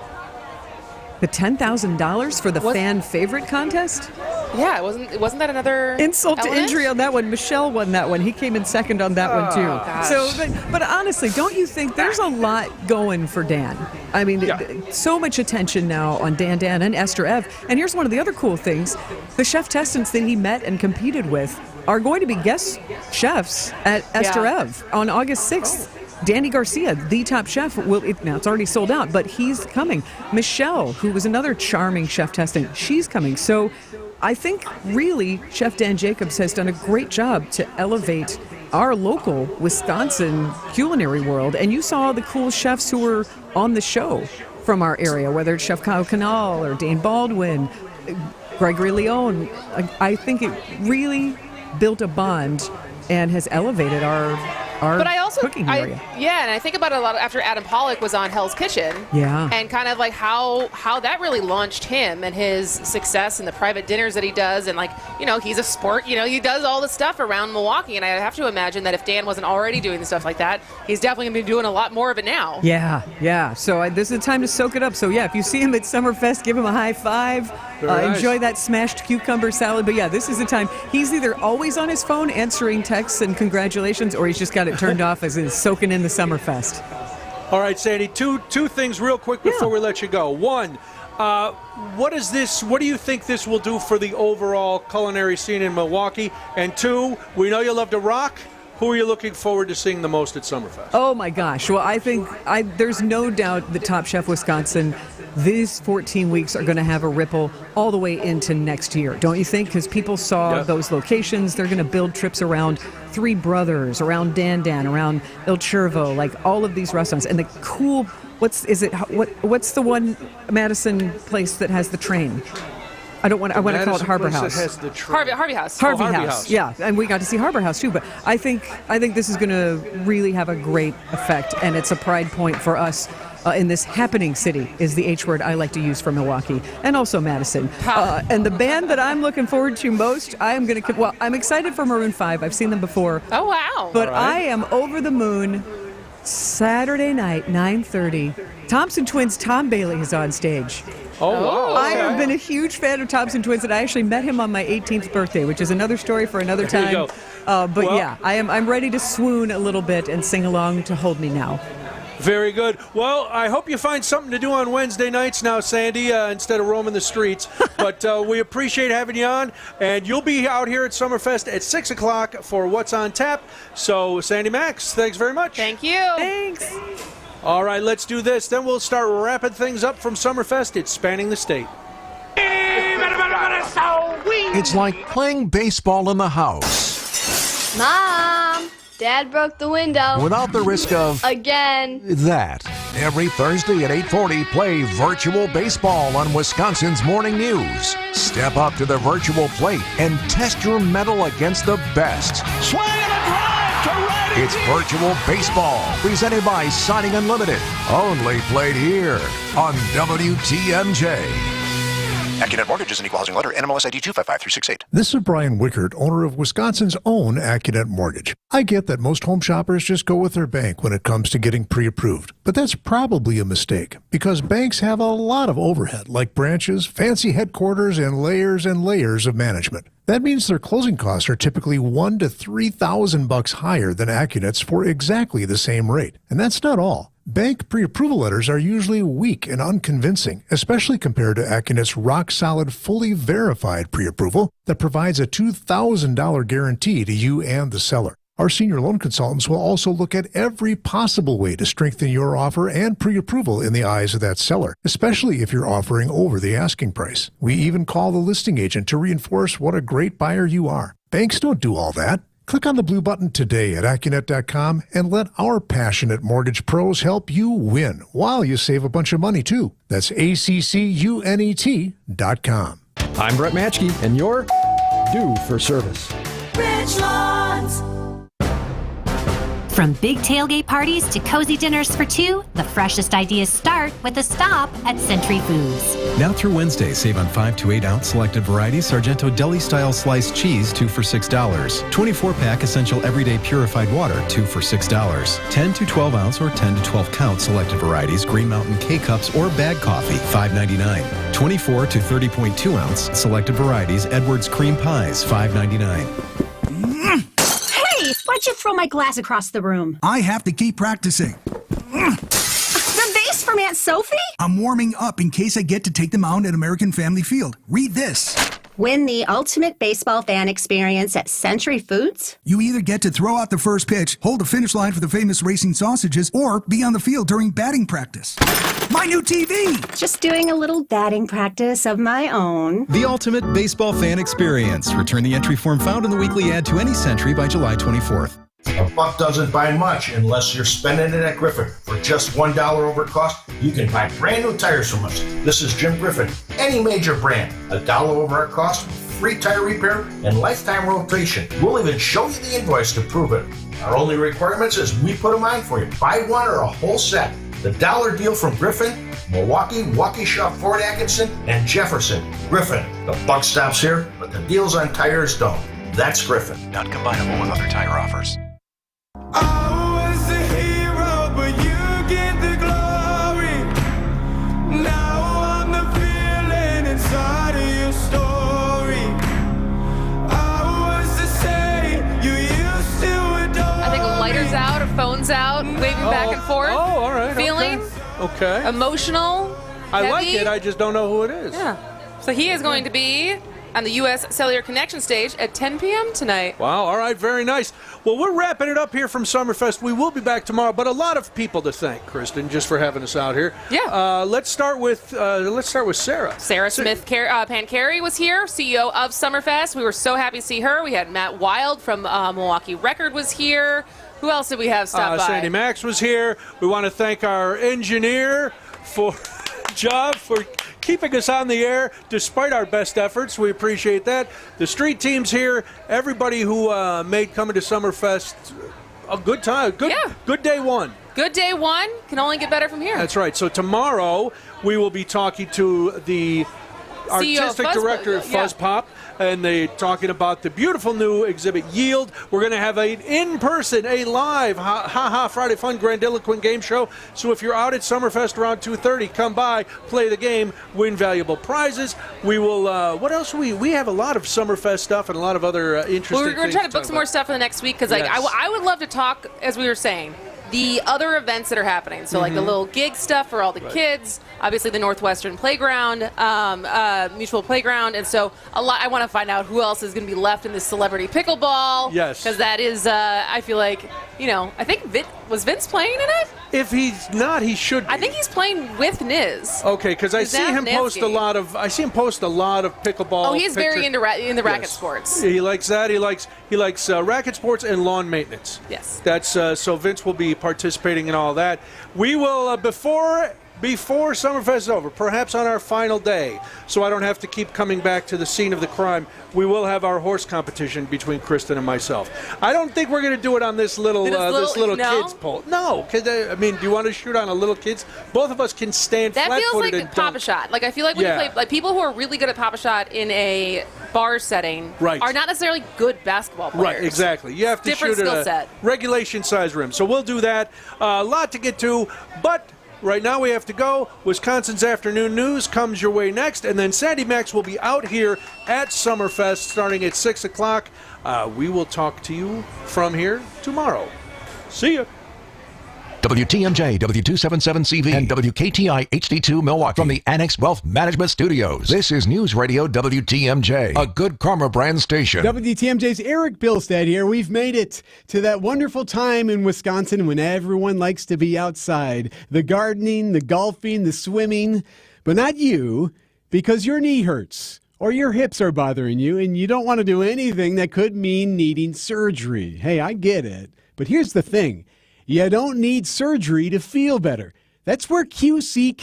The $10,000 for the fan favorite contest? Yeah, wasn't that another insult element? to injury on that one? Michelle won that one. He came in second on that one too. Gosh. So, but honestly, don't you think there's a lot going for Dan? I mean, so much attention now on Dan and Esther Ev. And here's one of the other cool things: the chef testants that he met and competed with are going to be guest chefs at Esther Ev on August 6th. Danny Garcia, the top chef, now it's already sold out, but he's coming. Michelle, who was another charming chef testing, she's coming. So I think really Chef Dan Jacobs has done a great job to elevate our local Wisconsin culinary world. And you saw the cool chefs who were on the show from our area, whether it's Chef Kyle Canal or Dane Baldwin, Gregory Leone. I think it really built a bond and has elevated our but I also, cooking area. And I think about it a lot after Adam Pollock was on Hell's Kitchen. Yeah. And kind of like how that really launched him and his success and the private dinners that he does. And he's a sport, he does all the stuff around Milwaukee. And I have to imagine that if Dan wasn't already doing the stuff like that, he's definitely going to be doing a lot more of it now. Yeah. So this is the time to soak it up. So if you see him at Summerfest, give him a high five. Nice. Enjoy that smashed cucumber salad. But this is the time. He's either always on his phone answering texts and congratulations, or he's just got it turned off as he's soaking in the Summerfest. All right, Sandy, two things real quick before we let you go. One, what do you think this will do for the overall culinary scene in Milwaukee? And two, we know you love to rock. Who are you looking forward to seeing the most at Summerfest? Oh, my gosh. Well, I think there's no doubt that Top Chef Wisconsin, these 14 weeks are going to have a ripple all the way into next year, don't you think? Because people saw those locations. They're going to build trips around Three Brothers, around Dan, around Il Cervo, like all of these restaurants. And the cool, what's the one Madison place that has the train? I want to call it Harbor House. Harvey House. Harvey House. Yeah, and we got to see Harbor House too. But I think this is going to really have a great effect, and it's a pride point for us in this happening city. Is the H word I like to use for Milwaukee and also Madison. And the band that I'm looking forward to most, I'm excited for Maroon 5. I've seen them before. Oh wow! But I am over the moon. Saturday night, 9:30. Thompson Twins Tom Bailey is on stage. Oh, wow. I have been a huge fan of Thompson Twins, and I actually met him on my 18th birthday, which is another story for another time. There you go. I'm ready to swoon a little bit and sing along to Hold Me Now. Very good. Well, I hope you find something to do on Wednesday nights now, Sandy, instead of roaming the streets. But we appreciate having you on, and you'll be out here at Summerfest at 6 o'clock for What's on Tap. So, Sandy Max, thanks very much. Thank you. Thanks. All right, let's do this. Then we'll start wrapping things up from Summerfest. It's spanning the state. It's like playing baseball in the house. Mom, Dad broke the window. Without the risk of... Again. That. Every Thursday at 8:40, play virtual baseball on Wisconsin's Morning News. Step up to the virtual plate and test your mettle against the best. Swing and a drive to right. It's virtual baseball, presented by Signing Unlimited. Only played here on WTMJ. AccuNet Mortgage is an equal housing lender. NMLS ID 255368. This is Brian Wickert, owner of Wisconsin's own AccuNet Mortgage. I get that most home shoppers just go with their bank when it comes to getting pre-approved. But that's probably a mistake, because banks have a lot of overhead, like branches, fancy headquarters, and layers of management. That means their closing costs are typically $1,000 to $3,000 higher than AccuNet's for exactly the same rate. And that's not all. Bank pre-approval letters are usually weak and unconvincing, especially compared to AccuNet's rock-solid, fully verified pre-approval that provides a $2,000 guarantee to you and the seller. Our senior loan consultants will also look at every possible way to strengthen your offer and pre-approval in the eyes of that seller, especially if you're offering over the asking price. We even call the listing agent to reinforce what a great buyer you are. Banks don't do all that. Click on the blue button today at AccuNet.com and let our passionate mortgage pros help you win while you save a bunch of money, too. That's ACCUNET.com. I'm Brett Matchke, and you're due for service. Richlands. From big tailgate parties to cozy dinners for two, the freshest ideas start with a stop at Century Foods. Now through Wednesday, save on 5 to 8 ounce selected varieties Sargento deli-style sliced cheese, 2 for $6. 24-pack essential everyday purified water, 2 for $6. 10 to 12 ounce or 10 to 12 count selected varieties Green Mountain K-Cups or bag coffee, $5.99. 24 to 30.2 ounce selected varieties Edwards cream pies, $5.99. Hey, why'd you throw my glass across the room? I have to keep practicing. The vase from Aunt Sophie? I'm warming up in case I get to take them out at American Family Field. Read this. Win the ultimate baseball fan experience at Century Foods? You either get to throw out the first pitch, hold the finish line for the famous racing sausages, or be on the field during batting practice. My new TV! Just doing a little batting practice of my own. The ultimate baseball fan experience. Return the entry form found in the weekly ad to any Century by July 24th. A buck doesn't buy much unless you're spending it at Griffin. For just $1 over cost, you can buy brand new tires from us. This is Jim Griffin. Any major brand, $1 over our cost, free tire repair, and lifetime rotation. We'll even show you the invoice to prove it. Our only requirements is we put them on for you. Buy one or a whole set. The dollar deal from Griffin, Milwaukee, Waukesha, Fort Atkinson, and Jefferson. Griffin, the buck stops here, but the deals on tires don't. That's Griffin. Not combinable with other tire offers. I was a hero, but you get the glory. Now I'm the feeling inside of your story. I was the same, you used to adore. I think lighters out, or phones out, waving back and forth. Oh, all right. Feeling Okay. emotional. I like heavy. it. I just don't know who it is. Yeah. So he is going to be on the U.S. Cellular Connection stage at 10 p.m. tonight. Wow, all right, very nice. Well, we're wrapping it up here from Summerfest. We will be back tomorrow, but a lot of people to thank, Kristen, just for having us out here. Yeah. Let's start with Sarah. Sarah Smith Pancari was here, CEO of Summerfest. We were so happy to see her. We had Matt Wild from Milwaukee Record was here. Who else did we have stop by? Sandy Max was here. We want to thank our engineer for keeping us on the air despite our best efforts. We appreciate that. The street team's here. Everybody who made coming to Summerfest a good time. Good day one. Good day one. Can only get better from here. That's right. So tomorrow we will be talking to the artistic director of Fuzz Pop, and they're talking about the beautiful new exhibit Yield. We're going to have an in-person, a live Friday Fun Grandiloquent game show. So if you're out at Summerfest around 2:30, come by, play the game, win valuable prizes. We will. What else? We have a lot of Summerfest stuff and a lot of other interesting. We're going to try to book some more stuff for the next week because I would love to talk, as we were saying, the other events that are happening. So like the little gig stuff for all the kids, obviously the Northwestern Playground, Mutual Playground, and so I want to find out who else is going to be left in this celebrity pickleball. Yes. Because that is, I feel like, I think was Vince playing in it? If he's not, he should be. I think he's playing with Niz. Okay, because I see him post a lot of pickleball. Oh, he's very into the racket Yes. sports. He likes that. He likes racket sports and lawn maintenance. Yes. That's so Vince will be participating in all that. We will before Summerfest is over, perhaps on our final day, so I don't have to keep coming back to the scene of the crime, we will have our horse competition between Kristen and myself. I don't think we're going to do it on this little no? kids pole. No, because do you want to shoot on a little kids? Both of us can stand That feels flat-footed like and Pop-A-Shot. Like I feel like when you play, like people who are really good at Pop-A-Shot in a bar setting are not necessarily good basketball players. Right, exactly. You have to Different shoot skill at set. a regulation size rim. So we'll do that. A lot to get to, but right now we have to go. Wisconsin's Afternoon News comes your way next, and then Sandy Max will be out here at Summerfest starting at 6 o'clock. We will talk to you from here tomorrow. See ya. WTMJ, W277CV, and WKTI HD2 Milwaukee from the Annex Wealth Management Studios. This is News Radio WTMJ, a good karma brand station. WTMJ's Eric Bilstead here. We've made it to that wonderful time in Wisconsin when everyone likes to be outside. The gardening, the golfing, the swimming, but not you, because your knee hurts or your hips are bothering you and you don't want to do anything that could mean needing surgery. Hey, I get it. But here's the thing. You don't need surgery to feel better. That's where QC